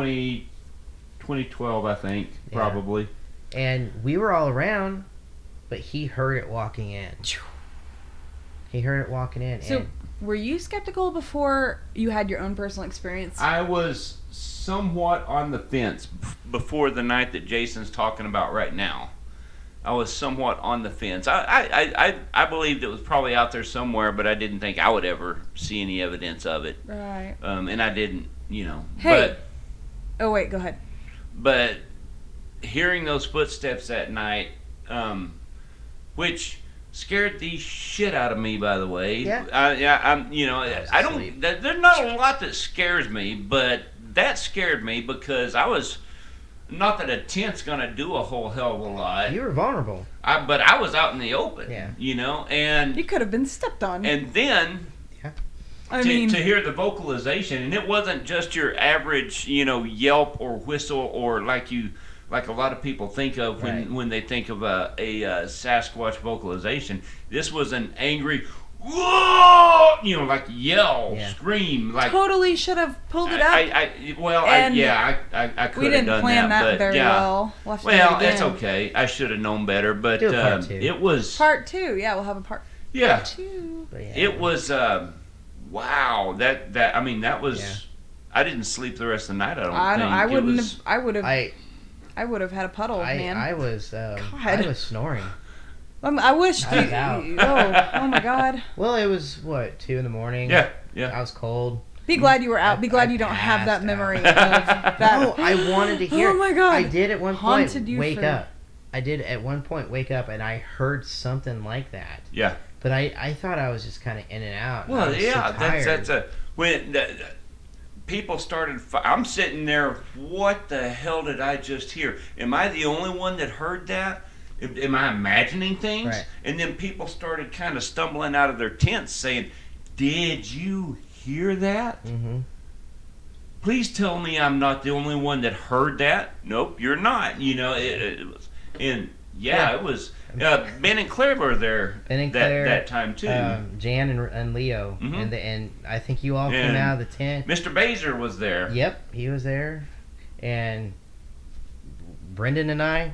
2012, I think,
Yeah.
probably.
And we were all around, but he heard it walking in. He heard it walking in.
So,
and
were you skeptical before you had your own personal experience?
I was somewhat on the fence before the night that Jason's talking about right now. I was somewhat on the fence. I believed it was probably out there somewhere, but I didn't think I would ever see any evidence of it.
Right.
And I didn't, you know.
Hey. Oh wait, go ahead.
But hearing those footsteps that night, which scared the shit out of me, by the way.
Yeah.
I'm, you know, I don't. There's not a lot that scares me, but that scared me because I was. Not that a tent's gonna do a whole hell of a lot.
You were vulnerable.
But I was out in the open.
Yeah.
You know, and
You could have been stepped on.
and then
I mean,
to hear the vocalization, and it wasn't just your average, you know, yelp or whistle or like a lot of people think of when they think of a Sasquatch vocalization. This was an angry, whoa, you know, like yell, scream, like
totally should have pulled it up.
I could
We
have
didn't
done
plan that
but
very
yeah.
well. We'll have to do it
Well,
again.
it's okay. I should have known better, but
Do a part two.
it was
Part 2. Yeah, we'll have a part
yeah.
2.
But yeah.
It was wow. That I mean that was.
Yeah.
I didn't sleep the rest of the night. I don't think.
I wouldn't
It was,
have. I would have had a puddle, man.
I was snoring.
I wish.
I was out.
Oh my God.
Well, it was what 2 a.m.
Yeah.
I was cold.
Be glad you were out. Be glad
I
you don't have that
passed
memory
out.
of that.
No, I wanted to hear.
Oh my God.
I did at one point
Haunted you
wake
for-
up. I did at one point wake up and I heard something like that.
Yeah.
But I thought I was just kind of in and out. And I
Well,
was
yeah.
so tired.
That's a when people started. I'm sitting there. What the hell did I just hear? Am I the only one that heard that? Am I imagining things?
Right.
And then people started kind of stumbling out of their tents saying, "Did you hear that?
Mm-hmm.
Please tell me I'm not the only one that heard that." Nope, you're not. You know, it was, and yeah, it was. Ben and Claire were there
Ben and Claire,
that time too.
Jan and Leo,
Mhm.
and I think you all came
And
out of the tent.
Mr. Baser was there.
Yep, he was there, and Brendan and I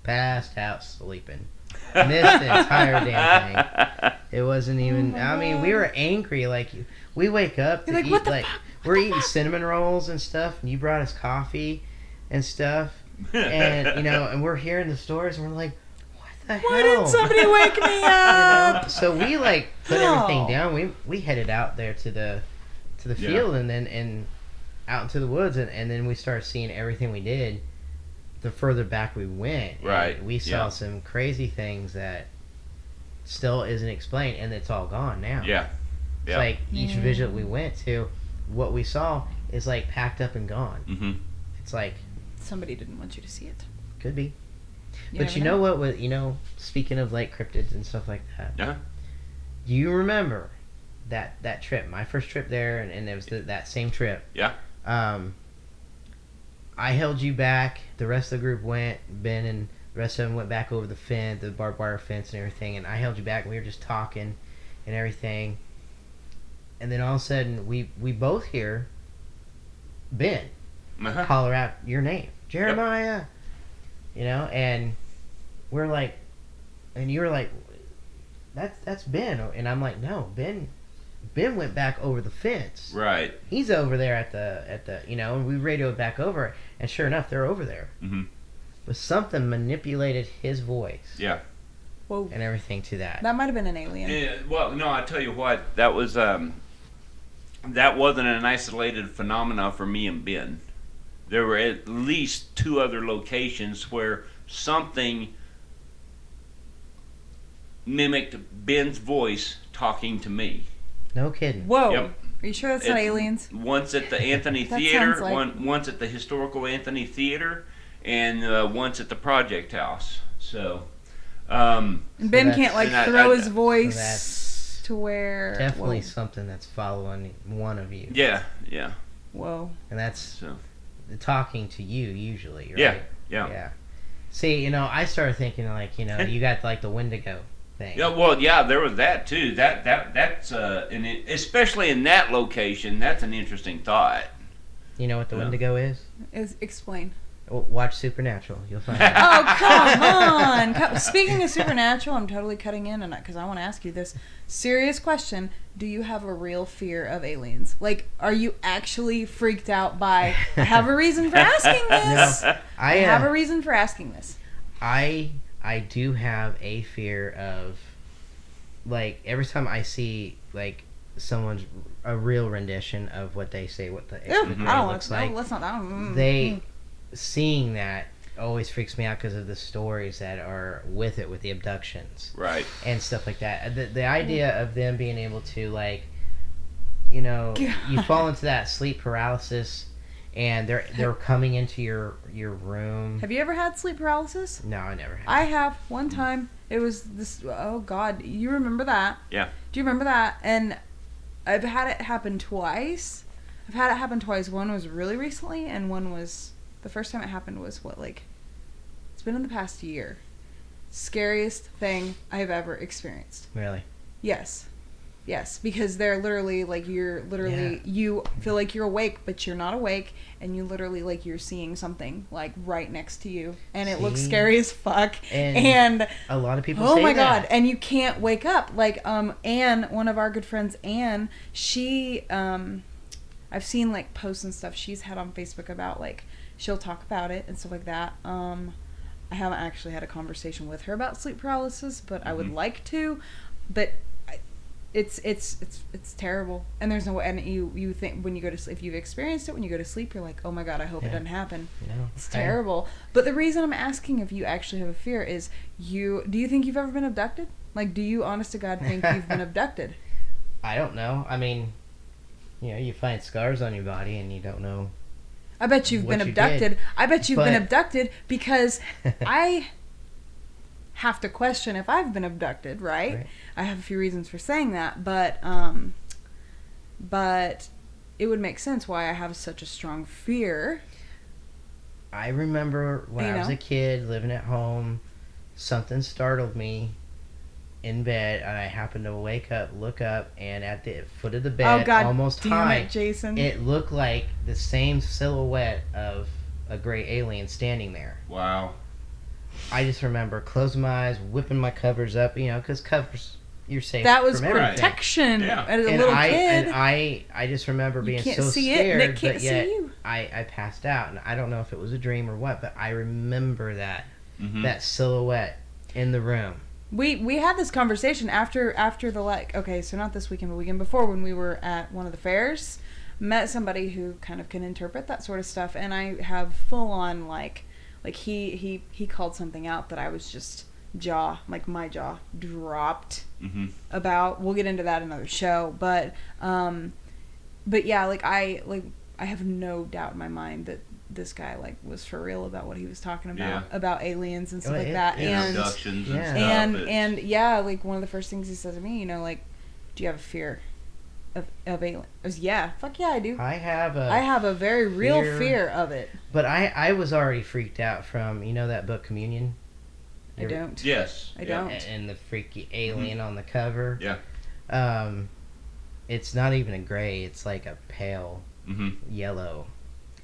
passed out sleeping. Missed the entire damn thing. It wasn't even.
my
I mean, we
God.
were angry. Like we wake up to
You're like,
eat
"What the
like
fuck?
we're eating cinnamon rolls and stuff, and you brought us coffee and stuff, and you know, and we're hearing the stories, and we're like, what the
Why
hell?
didn't somebody wake me
You
up?
know? So we like put
No.
everything down. We headed out there to the
Yeah.
field and out into the woods, and then we started seeing everything we did. The further back we went, and
Right,
we saw
yeah.
some crazy things that still isn't explained, and it's all gone now.
Yeah.
It's
Yeah.
like each
Yeah.
visit we went to, what we saw is like packed up and gone.
Mm-hmm.
It's like
Somebody didn't want you to see it.
could be, but
never
you know what? With speaking of like cryptids and stuff like that,
Yeah.
do you remember that trip? My first trip there, and it was that same trip.
Yeah.
I held you back. The rest of the group went. Ben and the rest of them went back over the fence, the barbed wire fence and everything, and I held you back. We were just talking and everything. And then all of a sudden, we both hear Ben
Uh-huh.
holler out your name, Jeremiah. You know, and we're like, and you were like, that's Ben, and I'm like, no, Ben went back over the fence.
Right.
He's over there at the and we radioed back over, and sure enough, they're over there.
Mm-hmm.
But something manipulated his voice
Yeah.
Whoa.
and everything to that.
That might have been an alien.
Yeah, well, no, I tell you what, that wasn't an isolated phenomena for me and Ben. There were at least 2 other locations where something mimicked Ben's voice talking to me.
No kidding.
Whoa.
Yep.
Are you sure that's not
It's-
aliens?
Once at the Anthony
That
Theater,
sounds like-
once at the historical Anthony Theater, and once at the Project House. So,
And Ben
that's-
can't like
and I-
throw
I-
his
so
voice
that's
to where.
Definitely something that's following one of you,
yeah,
Whoa.
and that's
so,
talking to you usually, right?
yeah.
Yeah. See, I started thinking like, you got like the Wendigo thing.
Yeah, well, yeah, there was that too. That's especially in that location, that's an interesting thought.
You know what the
Yeah.
Wendigo is?
Explain.
Watch Supernatural. You'll find out.
Oh, come on. Speaking of Supernatural, I'm totally cutting in on that because I want to ask you this serious question. Do you have a real fear of aliens? Like, are you actually freaked out by... I have a reason for asking this.
No,
I have a reason for asking this.
I I do have a fear of, like, every time I see, like, someone's a real rendition of what they say, what the
Ew,
the
I
gray
don't
looks
like.
like.
No, let's not.
They seeing that always freaks me out because of the stories that are with it, with the abductions
Right.
and stuff like that. The idea of them being able to, like, you know, you
God.
fall into that sleep paralysis, and they're coming into your room.
Have you ever had sleep paralysis?
No, I never have.
I have one time. It was this. Oh God, you remember that?
Yeah.
Do you remember that? And I've had it happen twice. I've had it happen twice. One was really recently, and one was the first time it happened was what, like, it's been in the past year. Scariest thing I've ever experienced.
Really?
Yes. Yes, because they're literally, like, you're literally,
Yeah.
you feel like you're awake, but you're not awake, and you literally, like, you're seeing something, like, right next to you, and it looks
See?
scary as fuck,
And
and
a lot of people
oh
say
my
that.
God, and you can't wake up. Like, Anne, one of our good friends, Anne, she, I've seen, like, posts and stuff she's had on Facebook about, like, she'll talk about it and stuff like that. I haven't actually had a conversation with her about sleep paralysis, but I would like to, but it's terrible, and there's no way. And you think when you go to sleep, if you've experienced it, when you go to sleep, you're like, oh my God, I hope it doesn't happen.
No,
It's terrible. But the reason I'm asking if you actually have a fear is, do you think you've ever been abducted? Like, do you, honest to God, think you've been abducted?
I don't know. I mean, you know, you find scars on your body, and you don't know.
I bet you've been
What you
abducted.
did.
I bet you've been
But-
abducted because I have to question if I've been abducted, right? I have a few reasons for saying that, but it would make sense why I have such a strong fear.
I remember when
You
I was
know?
a kid living at home, something startled me in bed, and I happened to wake up, look up, and at the foot of the bed,
Oh God,
almost
damn
high,
it, Jason!
it looked like the same silhouette of a gray alien standing there.
Wow.
I just remember closing my eyes, whipping my covers up, you know, because covers, you're safe
That was
from everything.
protection.
Yeah.
As a
And
little
I,
kid,
and I just remember
you
being
can't
so
see it,
scared,
and it can't
but
see
yet
you.
I passed out, and I don't know if it was a dream or what, but I remember that
Mm-hmm.
that silhouette in the room.
We had this conversation after the, like, okay, so not this weekend, but weekend before, when we were at one of the fairs, met somebody who kind of can interpret that sort of stuff, and I have full on like he called something out that I was just my jaw dropped
Mm-hmm.
about. We'll get into that in another show, but yeah, like I have no doubt in my mind that this guy, like, was for real about what he was talking about, about aliens and stuff
Well,
like
it-
that,
it-
and
Abductions
yeah.
and stuff.
and yeah, like, one of the first things he said to me, you know, like, do you have a fear of aliens? I was, yeah, fuck yeah, I do.
I have
I have a very real
fear.
fear of it.
but I was already freaked out from, you know, that book Communion.
I don't.
Yes.
I
yeah.
don't.
And the freaky alien on the cover.
Yeah.
It's not even a gray. It's like a pale
Mm-hmm.
yellow.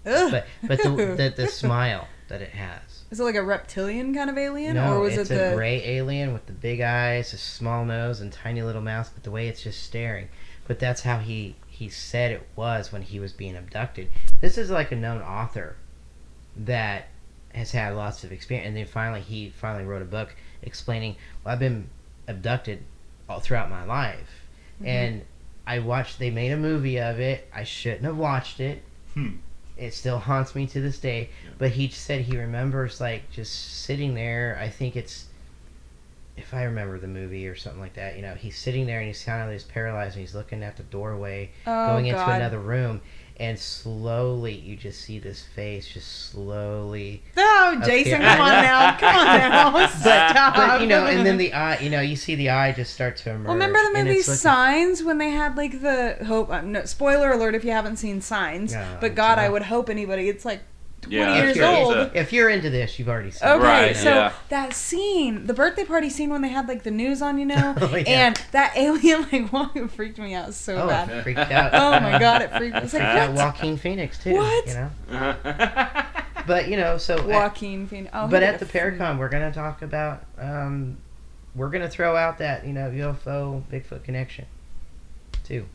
Ugh.
But the smile that it has.
Is it like a reptilian kind of alien,
No,
or was
it's
it
a
the?
gray alien with the big eyes, a small nose, and tiny little mouth. But the way it's just staring. But that's how he said it was when he was being abducted. This is like a known author that has had lots of experience, and then he finally wrote a book explaining, well, I've been abducted all throughout my life, and I watched. They made a movie of it. I shouldn't have watched it. It still haunts me to this day.
Yeah.
But he said he remembers, like, just sitting there. I think it's, if I remember the movie or something like that, you know, he's sitting there and he's kind of just paralyzed, and he's looking at the doorway,
Oh,
going into
God.
another room, and slowly you just see this face just slowly.
Oh, Jason,
here.
come on now, come on now, stop.
But you know, and then the eye, you know, you see the eye just start to emerge.
Well, remember the
and
movie
it's looking-
Signs when they had, like, the hope? No, spoiler alert if you haven't seen Signs.
No,
but
it's
God, I
not.
would hope anybody. It's like 20
Yeah,
years
if you're,
old.
if you're into this, you've already seen
Okay,
it.
Right,
so
yeah.
that scene, the birthday party scene when they had, like, the news on, you know,
Oh, yeah.
and that alien, like, it freaked me out so
Oh,
bad.
it freaked out.
Oh my God, it freaked me. It's like,
Freaked out
what?
Joaquin Phoenix too.
What?
You know, but you know, so
Joaquin Phoenix. Oh, he
but
did
at
a
the Paracon, we're gonna talk about. We're gonna throw out that, you know, UFO Bigfoot connection, too.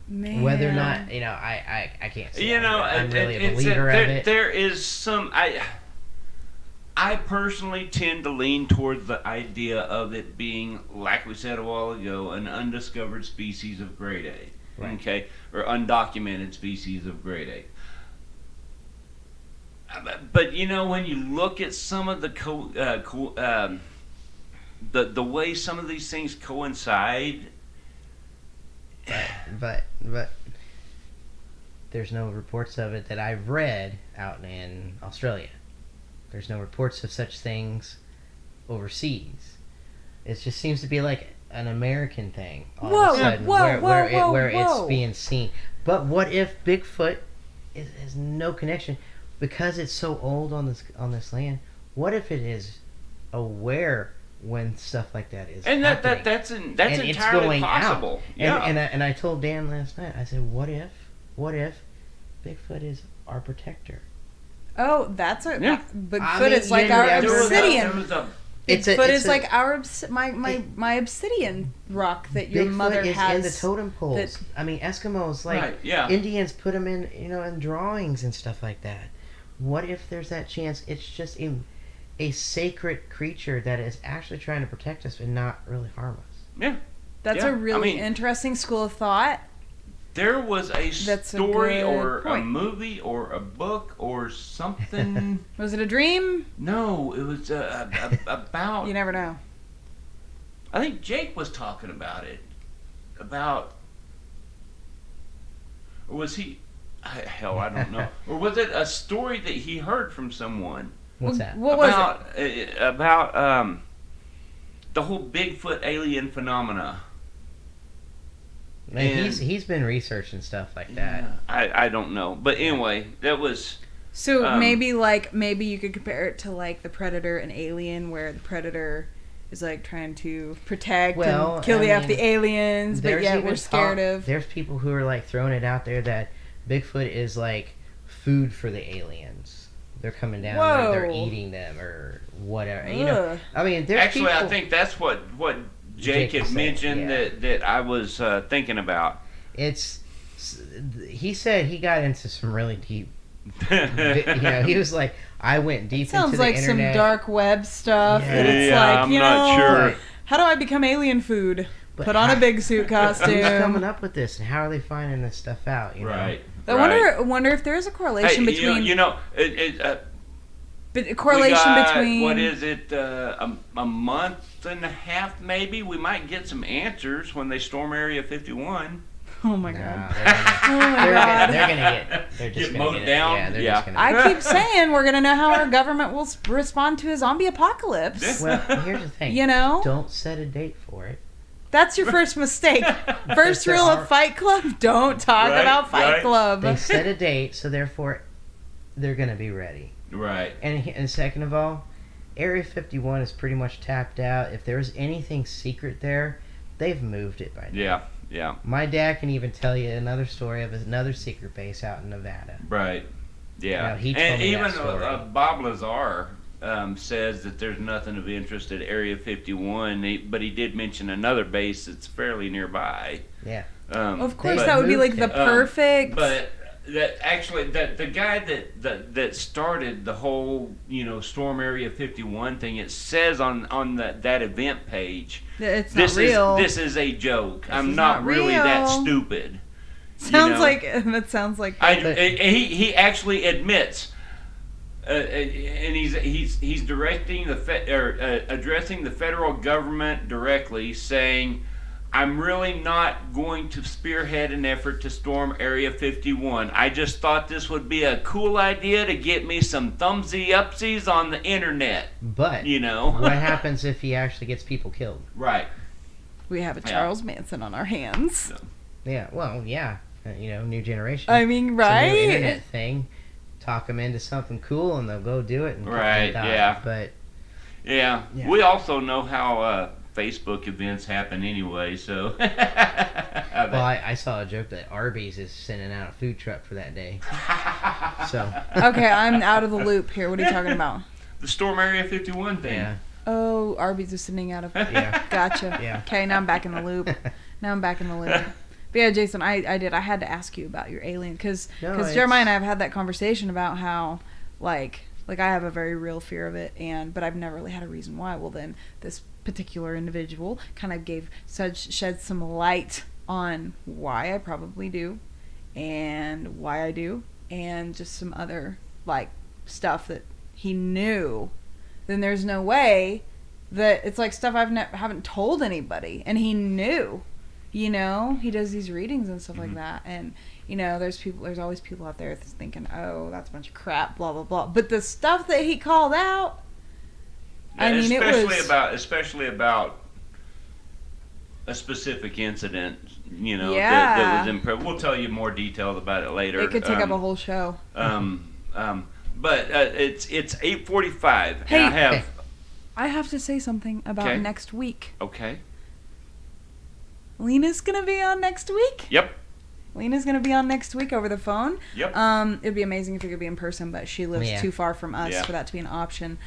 Man.
Whether or not, you know, I can't say.
You know,
I'm really a
it's
believer of it.
there is some I personally tend to lean towards the idea of it being, like we said a while ago, an undiscovered species of great ape.
Right.
Okay, or undocumented species of great ape. But you know, when you look at some of the the way some of these things coincide,
But there's no reports of it that I've read out in Australia. There's no reports of such things overseas. It just seems to be like an American thing all of a sudden, where it's being seen. But what if Bigfoot has no connection because it's so old on this land? What if it is aware when stuff like that is happening?
that's
And
entirely possible. Yeah.
And I told Dan last night. I said, what if Bigfoot is our protector?
Oh, that's a
Yeah.
Bigfoot
I mean,
is like
you
our
never know.
obsidian.
It's
Bigfoot
a-
is like our my obsidian rock that your
Bigfoot
mother
is
has.
in the totem poles.
that-
I mean, Eskimos, like
Right, yeah.
Indians, put them in, in drawings and stuff like that. What if there's that chance? It's just a sacred creature that is actually trying to protect us and not really harm us.
Yeah.
That's
Yeah,
a really
I mean-
interesting school of thought.
There was a
That's a
story
good
or a
point.
movie or a book or something.
Was it a dream?
No, it was about.
You never know.
I think Jake was talking about it. About. Or was he? Hell, I don't know. Or was it a story that he heard from someone?
What's that?
What was
About the whole Bigfoot alien phenomena.
Man,
and-
he's been researching stuff like that.
Yeah, I don't know, but anyway, that was.
So maybe you could compare it to like the Predator and Alien, where the Predator is like trying to protect and kill the aliens, but
there's
yet
even
we're scared
talk-
of.
There's people who are like throwing it out there that Bigfoot is like food for the aliens. They're coming down, they're
Whoa.
eating them or whatever.
Ugh.
I mean, there's
Actually,
people,
I think that's what Jake
Jake
had
was saying,
mentioned
yeah.
that I was thinking about.
he said he got into some really deep. He was like, I went deep
Sounds
into the
like some
internet.
dark web stuff.
Yeah.
And it's
Yeah,
like,
I'm
you
not
know,
sure.
how do I become alien food?
But
Put on a
how-
big suit
Who's
costume.
coming up with this, and how are they finding this stuff out?
Right.
I wonder if there is a correlation
Hey,
between
we
correlation
got,
between
what is it? A month and a half, maybe. We might get some answers when they storm Area 51.
Oh my
Nah,
god.
they're
Oh my god.
they're just
Get
gonna
mowed
get it.
down?
Yeah, they're
Yeah.
just gonna.
I keep saying we're gonna know how our government will respond to a zombie apocalypse.
Well, here's the thing.
You know,
Don't set a date for it.
that's your first mistake. First
There
rule
are-
of Fight Club: don't talk
Right,
about Fight
right.
Club.
They set a date, so therefore, they're gonna be ready.
Right.
And second of all, Area 51 is pretty much tapped out. If there was anything secret there, they've moved it by now.
Yeah. Yeah.
My dad can even tell you another story of another secret base out in Nevada.
Right. Yeah.
No, he told
And
me
even
that story.
Bob Lazar says that there's nothing of interest at Area 51, but he did mention another base that's fairly nearby.
Yeah.
Of course,
but-
that would be like
moved
the
it.
perfect.
But that actually, the guy that started the whole Storm Area 51 thing, it says on that event page,
it's not
this
real.
this is a joke. I'm
is
not
not
really that
real.
stupid.
sounds like that sounds like.
He actually admits, and he's directing addressing the federal government directly, saying, "I'm really not going to spearhead an effort to storm Area 51. I just thought this would be a cool idea to get me some thumbsy upsies on the internet."
But
What
what happens if he actually gets people killed?
Right.
We have a
Yeah.
Charles Manson on our hands.
Yeah. Well, yeah. New generation.
I mean,
It's a new
right?
internet thing. Talk them into something cool, and they'll go do it. And
Right,
die.
yeah.
But
Yeah.
Yeah.
We also know how Facebook events happen anyway, so.
well, I saw a joke that Arby's is sending out a food truck for that day. So
Okay, I'm out of the loop here. What are you talking about?
The Storm Area 51 thing.
yeah,
Oh, Arby's is sending out of.
yeah.
Gotcha.
Yeah.
Okay, now I'm back in the loop. But yeah, Jason, I had to ask you about your alien because
No,
Jeremiah and I
it's-
have had that conversation about how like Like, I have a very real fear of it, but I've never really had a reason why. Well, then this particular individual kind of shed some light on why I probably do, and why I do, and just some other like stuff that he knew. Then there's no way that it's like stuff haven't told anybody, and he knew. You know, he does these readings and stuff like that, and you know, there's always people out there that's thinking, oh, that's a bunch of crap, blah blah blah. But the stuff that he called out, I mean,
especially about a specific incident, you know,
Yeah.
that was impressive. We'll tell you more details about it later.
It could take up a whole show.
But it's 8:45.
Hey.
And
I have to say something about
Okay.
next week.
Okay.
Lena's gonna be on next week.
Yep.
Lena's gonna be on next week over the phone.
Yep.
It'd be amazing if it could be in person, but she lives
Yeah.
too far from us
Yeah.
for that to be an option.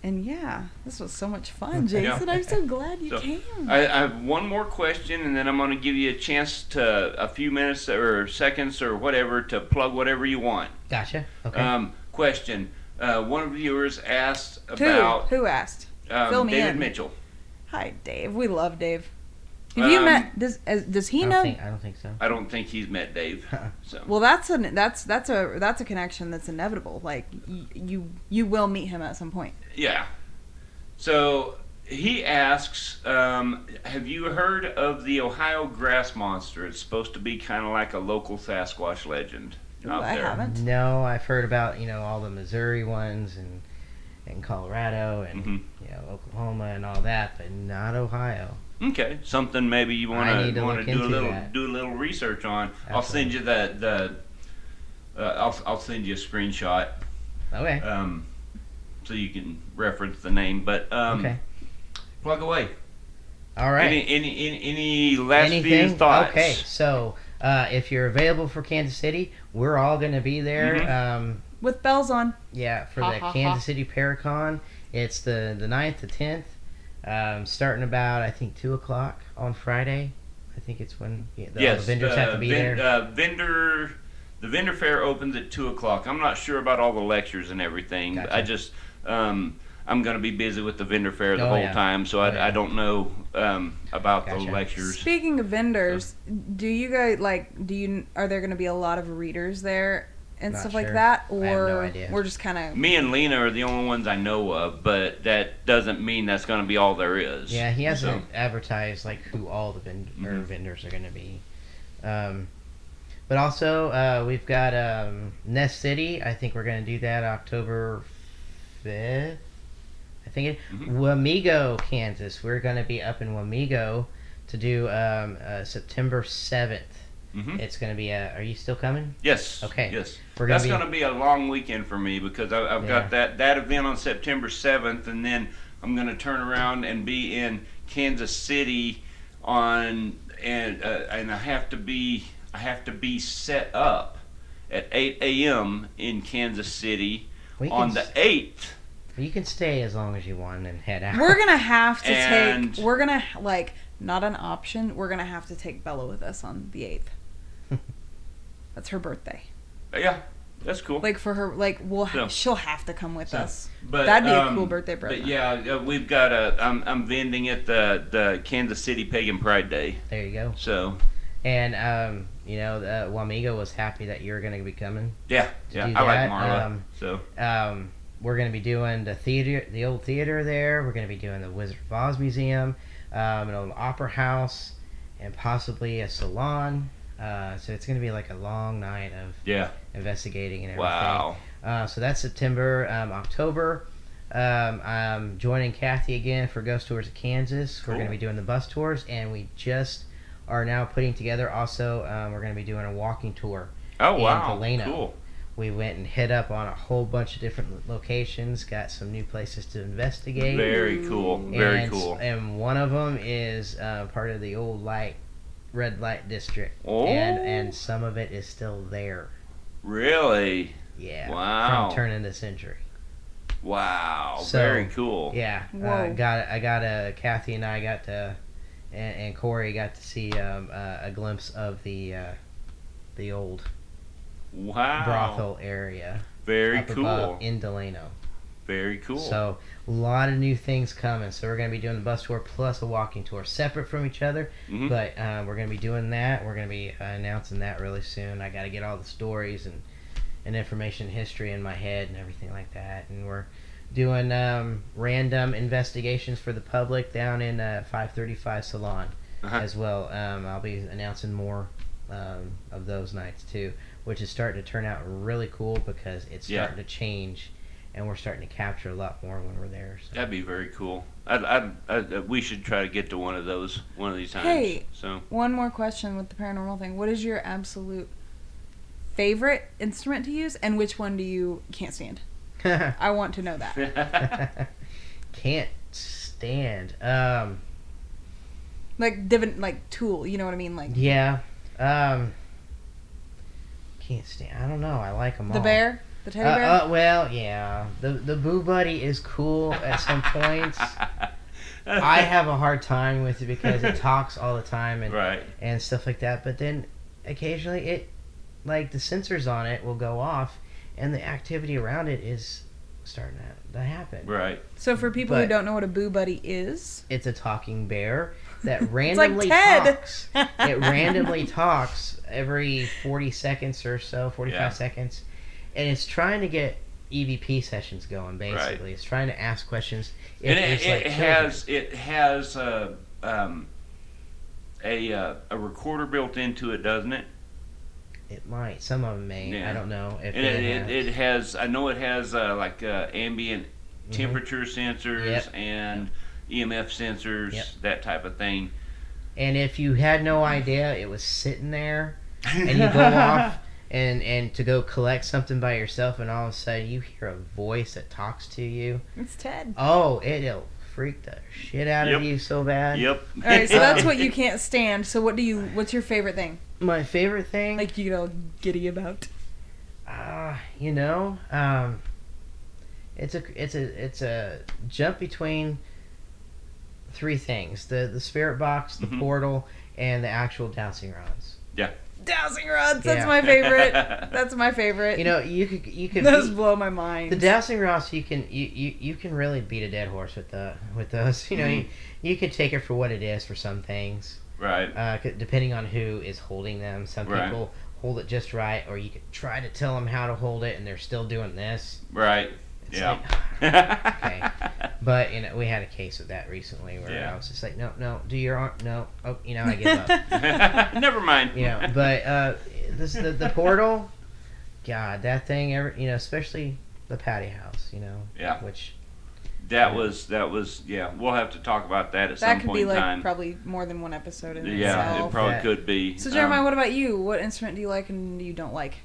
And yeah, this was so much fun, Jason. I'm so glad you
So,
came.
I have one more question, and then I'm going to give you a chance to a few minutes or seconds or whatever to plug whatever you want.
Gotcha. Okay.
Question. One of the viewers asked about
Who asked? Fill me
David
in.
Mitchell.
Hi, Dave. We love Dave. Have you met? Does he know?
I don't think so.
I don't think he's met Dave. So.
Well, that's a connection that's inevitable. Like you will meet him at some point.
Yeah. So he asks, have you heard of the Ohio grass monster? It's supposed to be kind of like a local Sasquatch legend
Ooh,
out
I
there.
haven't.
No, I've heard about all the Missouri ones and Colorado and
Mhm.
Oklahoma and all that, but not Ohio.
Okay, something maybe you
I need
want
to
to
look
do a
into
little
that.
do a little research on.
Absolutely.
I'll send you I'll send you a screenshot
Okay.
so you can reference the name. But
Okay.
plug away.
All right.
Any last few
Anything?
thoughts?
Okay. So if you're available for Kansas City, we're all going to be there.
Mhm.
With bells on.
Yeah, for
Ha,
the
ha, ha.
Kansas City Paracon. It's the 9th to 10th. Starting about, I think, 2 o'clock on Friday. I think it's when all the vendors have to be there.
The vendor fair opens at 2 o'clock. I'm not sure about all the lectures and everything.
Gotcha.
I just I'm going to be busy with the vendor fair the
Oh,
whole
yeah.
time, so
Oh, yeah.
I don't know about the
Gotcha.
lectures.
Speaking of vendors, do you guys are there going to be a lot of readers there and
Not
stuff like
sure.
that,
I have no
or
idea.
we're just kind of
Me and Lena are the only ones I know of, but that doesn't mean that's going to be all there is.
Yeah, he hasn't
So,
advertised who all the
Mhm.
vendors are going to be. But also, we've got Nest City. I think we're going to do that October 5th. I think
Mhm.
Wamego, Kansas. We're going to be up in Wamego to do September 7th.
mhm.
It's going to be are you still coming?
Yes.
Okay.
Yes.
We're
That's
gonna
going to be a long weekend for me because I've got that event on September 7th, and then I'm going to turn around and be in Kansas City and I have to be set up at 8 a.m. in Kansas City
We
on
can
the 8th.
You can stay as long as you want and head out.
we're gonna have to
And-
take. We're gonna not an option. We're gonna have to take Bella with us on the 8th. That's her birthday.
Yeah, that's cool.
Like for her,
So-
she'll have to come with us.
But,
That'd be a cool birthday present.
But yeah, we've got I'm vending at the Kansas City Pagan Pride Day.
There you go.
So
And Wamego was happy that you were going to be coming.
yeah,
do
I like
that,
Marla. So
We're going to be doing the old theater there. We're going to be doing the Wizard of Oz Museum, an old opera house, and possibly a salon. So it's going to be like a long night of
yeah,
investigating and everything.
wow.
So that's September. October, I'm joining Kathy again for Ghost Tours of Kansas. We're
Cool.
going to be doing the bus tours, and we just are now putting together. Also, we're going to be doing a walking tour.
Oh
in
wow,
Delano.
cool.
We went and hit up on a whole bunch of different locations, got some new places to investigate.
Very cool, very
and,
cool.
And one of them is part of the old red light district.
Oh.
And some of it is still there.
Really?
Yeah.
Wow.
From turn of the century.
Wow,
So,
very cool.
Yeah.
Whoa.
Kathy and I got to, and Corey got to see a glimpse of the old
Wow.
brothel area.
Very
up
cool.
above in Delano.
Very cool.
So a lot of new things coming. So we're going to be doing the bus tour plus a walking tour, separate from each other.
Mhm.
But we're going to be doing that. We're going to be announcing that really soon. I got to get all the stories and information, history in my head and everything like that. And we're doing random investigations for the public down in 535 Salon as well. I'll be announcing more of those nights too, which is starting to turn out really cool because it's starting to change. And we're starting to capture a lot more when we're there. So.
That'd be very cool. We should try to get to one of those one of these times.
Hey,
so
one more question with the paranormal thing. What is your absolute favorite instrument to use, and which one do you can't stand? I want to know that.
Can't stand.
Like tool. You know what I mean? Like
Yeah. Can't stand. I don't know. I like them all.
the bear, the teddy bear.
Well, yeah. The Boo Buddy is cool at some points. I have a hard time with it because it talks all the time and stuff like that. But then occasionally it, like the sensors on it will go off, and the activity around it is starting to happen.
Right.
So for people who
But-
don't know what a Boo Buddy is,
It's a talking bear that randomly
Ted.
talks. It randomly talks every 40 seconds or so, 45 seconds. And it's trying to get EVP sessions going, basically.
Right.
It's trying to ask questions.
And
It's like
it has a recorder built into it, doesn't it?
It might. Some of them may.
Yeah.
I don't know. If
And
they have.
it has. I know it has ambient temperature sensors and EMF sensors, that type of thing.
And if you had no idea it was sitting there, and you go off and to go collect something by yourself, and all of a sudden you hear a voice that talks to you,
it's Ted.
oh, it'll freak the shit out of you so bad.
Yep.
All right, so that's what you can't stand. So what's your favorite thing?
My favorite thing,
Like you get all giddy about?
it's a jump between three things: the spirit box, the portal, and the actual dowsing rods.
Yeah.
Dowsing rods. That's
Yeah.
my favorite. That's my favorite.
You know, you could
those
beat-
blow my mind.
the dowsing rods. You can really beat a dead horse with those. You know, you could take it for what it is for some things.
Right.
Depending on who is holding them. Some
Right.
people hold it just right, or you could try to tell them how to hold it, and they're still doing this.
Right.
It's
Yeah.
okay. But we had a case of that recently where I was just like, no, do your arm, no, oh, I give up.
Never mind.
But the portal, God, that thing especially the patty house,
Yeah.
which
That was we'll have to talk about that at
that
some
could
point
be
in
like
time.
probably more than one episode in
Yeah,
itself.
it probably
Yeah.
could be.
So Jeremiah, what about you? What instrument do you like and you don't like?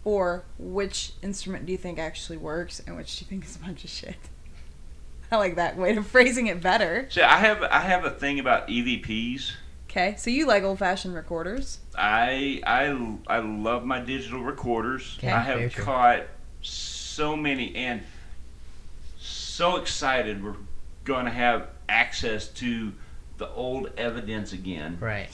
Or which instrument do you think actually works and which do you think is a bunch of shit? I like that way of phrasing it better.
See, I have a thing about EVPs.
Okay, so you like old-fashioned recorders.
I love my digital recorders.
Okay.
I
Very
have
true.
caught so many, and so excited we're going to have access to the old evidence again.
Right.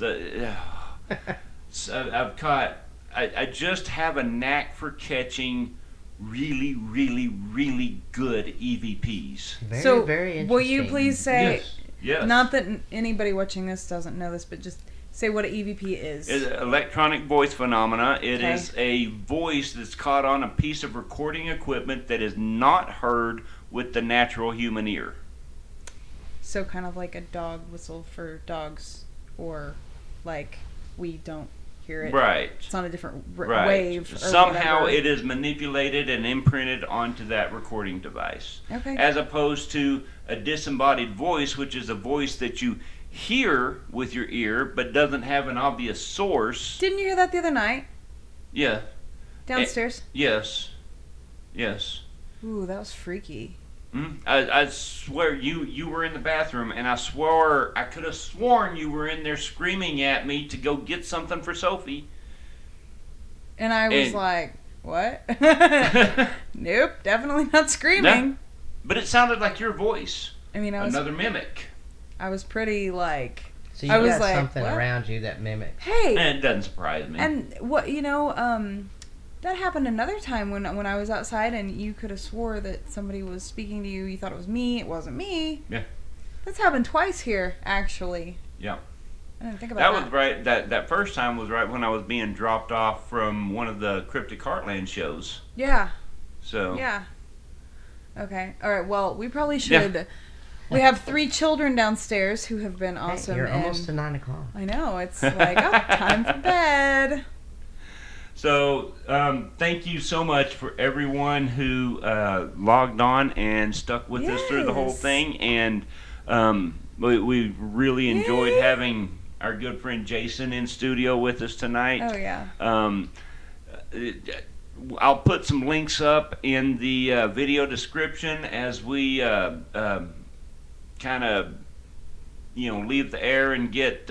So I've caught. I just have a knack for catching really, really, really good EVPs.
very
so
very interesting.
will you please say,
Yes.
not that anybody watching this doesn't know this, but just say what an EVP is.
It's electronic voice phenomena. It
Okay.
is a voice that's caught on a piece of recording equipment that is not heard with the natural human ear.
So kind of like a dog whistle for dogs, or like we don't hear it.
Right.
It's on a different
Right.
wave. Or
Somehow
whatever.
it is manipulated and imprinted onto that recording device.
Okay.
As opposed to a disembodied voice, which is a voice that you hear with your ear but doesn't have an obvious source.
Didn't you hear that the other night
Yeah.
downstairs?
Yes. Yes.
Ooh, that was freaky.
I swear you were in the bathroom, and I could have sworn you were in there screaming at me to go get something for Sophie.
And I was
And-
like, what? Nope, definitely not screaming.
No. But it sounded like your voice.
I mean,
Another mimic.
I was pretty like
So you
I was
got
like,
something
what?
around you that mimics.
Hey,
And it doesn't surprise me.
and what that happened another time when I was outside and you could have swore that somebody was speaking to you. You thought it was me. It wasn't me.
Yeah.
That's happened twice here, actually.
Yeah.
I didn't think about
That
that.
was right. That first time was right when I was being dropped off from one of the Cryptic Heartland shows.
Yeah.
So
Yeah. Okay. All right. Well, we probably should. We have 3 children downstairs who have been awesome.
Hey, you're
and
almost to 9 o'clock.
I know. It's like, oh, time for bed.
So, thank you so much for everyone who logged on and stuck with us through the whole
Yes.
thing. And we really enjoyed
Yay.
having our good friend Jason in studio with us tonight.
Oh yeah.
I'll put some links up in the video description as we kind of leave the air and get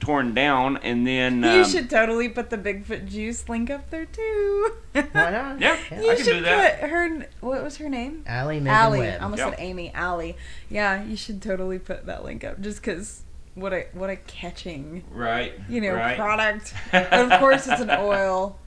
torn down, and then
You should totally put the Bigfoot Juice link up there too.
Why not?
Yeah.
You
I can
should
do that.
put her. What was her name?
Allie Megan
Allie.
Webb.
I almost
Yep.
said Amy. Allie. Yeah, you should totally put that link up just because what a catching
Right. right.
product. But of course, it's an oil.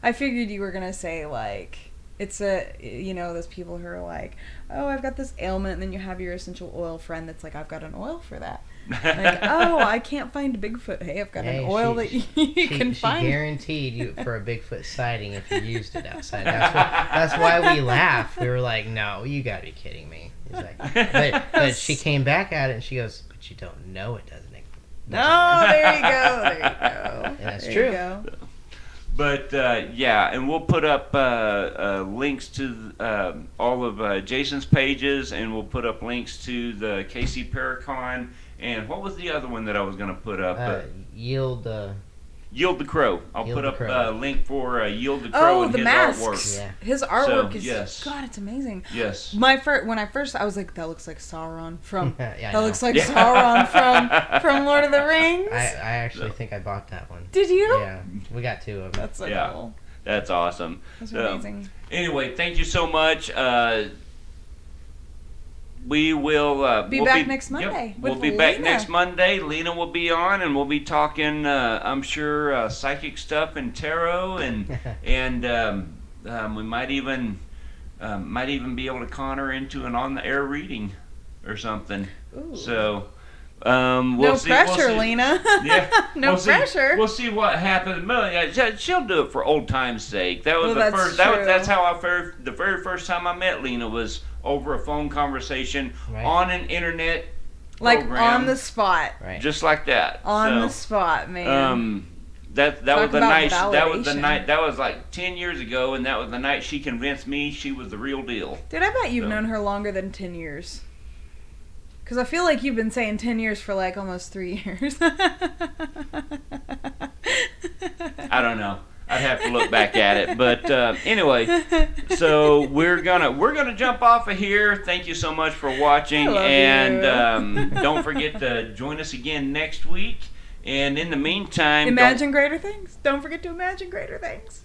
I figured you were gonna say like it's those people who are like, oh, I've got this ailment, and then you have your essential oil friend that's like, I've got an oil for that. Like, oh, I can't find Bigfoot. Hey, I've got an oil that you can
She
find.
guaranteed you for a Bigfoot sighting if you used it outside. That's why we laughed. We were like, no, you gotta be kidding me. He's like, but she came back at it and she goes, but you don't know it doesn't exist.
Oh, there you go. There you go.
And that's
There
true.
You go.
But and we'll put up links to all of Jason's pages, and we'll put up links to the KC Paracon. And what was the other one that I was going to put up?
Yield.
Yield the Crow. I'll
Yield
put
the
up
Crow.
a link for Yield the Crow
Oh,
and
the
his
masks.
artwork.
Yeah.
His artwork
So,
is
yes.
God. It's amazing.
Yes.
When I first, I was like, that looks like Sauron from.
Yeah, I
That
know.
looks like
Yeah.
Sauron from Lord of the Rings.
I actually think I bought that one.
Did you?
Yeah, we got 2 of them.
That's so
Yeah.
cool.
That's awesome.
That's
So,
amazing.
Anyway, thank you so much. We will we'll
back next Monday
Yep, we'll
with
be back
Lena.
next Monday. Lena will be on, and we'll be talking. I'm sure psychic stuff and tarot, and we might even be able to con her into an on-the-air reading or something.
Ooh.
So
no
we'll see.
pressure,
we'll see.
Lena.
Yeah,
No
we'll see.
pressure.
We'll see what happens. Well, yeah, she'll do it for old time's sake. That was
Well,
the
that's
first.
true.
That's how the very first time I met Lena was over a phone conversation
Right.
on an internet
Like
program,
on the spot.
Right.
just like that.
On the
So,
spot, man.
that
Talk
was the
about
night. That was the
validation.
night. That was like 10 years ago, and that was the night she convinced me she was the real deal.
Dude, I bet you've
so-
known her longer than 10 years. Because I feel like you've been saying 10 years for like almost 3 years.
I don't know. I'd have to look back at it, but anyway. So we're gonna jump off of here. Thank you so much for watching,
I love
and
you.
don't forget to join us again next week. And in the meantime,
Imagine greater things. Don't forget to imagine greater things.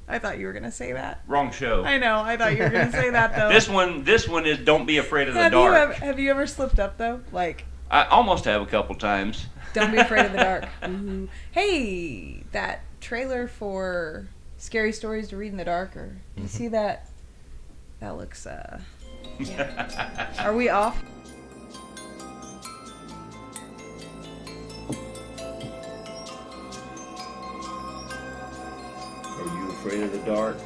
I thought you were gonna say that.
wrong show.
I know. I thought you were gonna say that though.
This one is don't be afraid of the
have
dark.
have you ever slipped up though? Like,
I almost have a couple times.
don't be afraid of the dark. Ooh. Hey, that trailer for Scary Stories to Read in the Dark. Or you see that? That looks. Yeah. Are we off?
Are you afraid of the dark?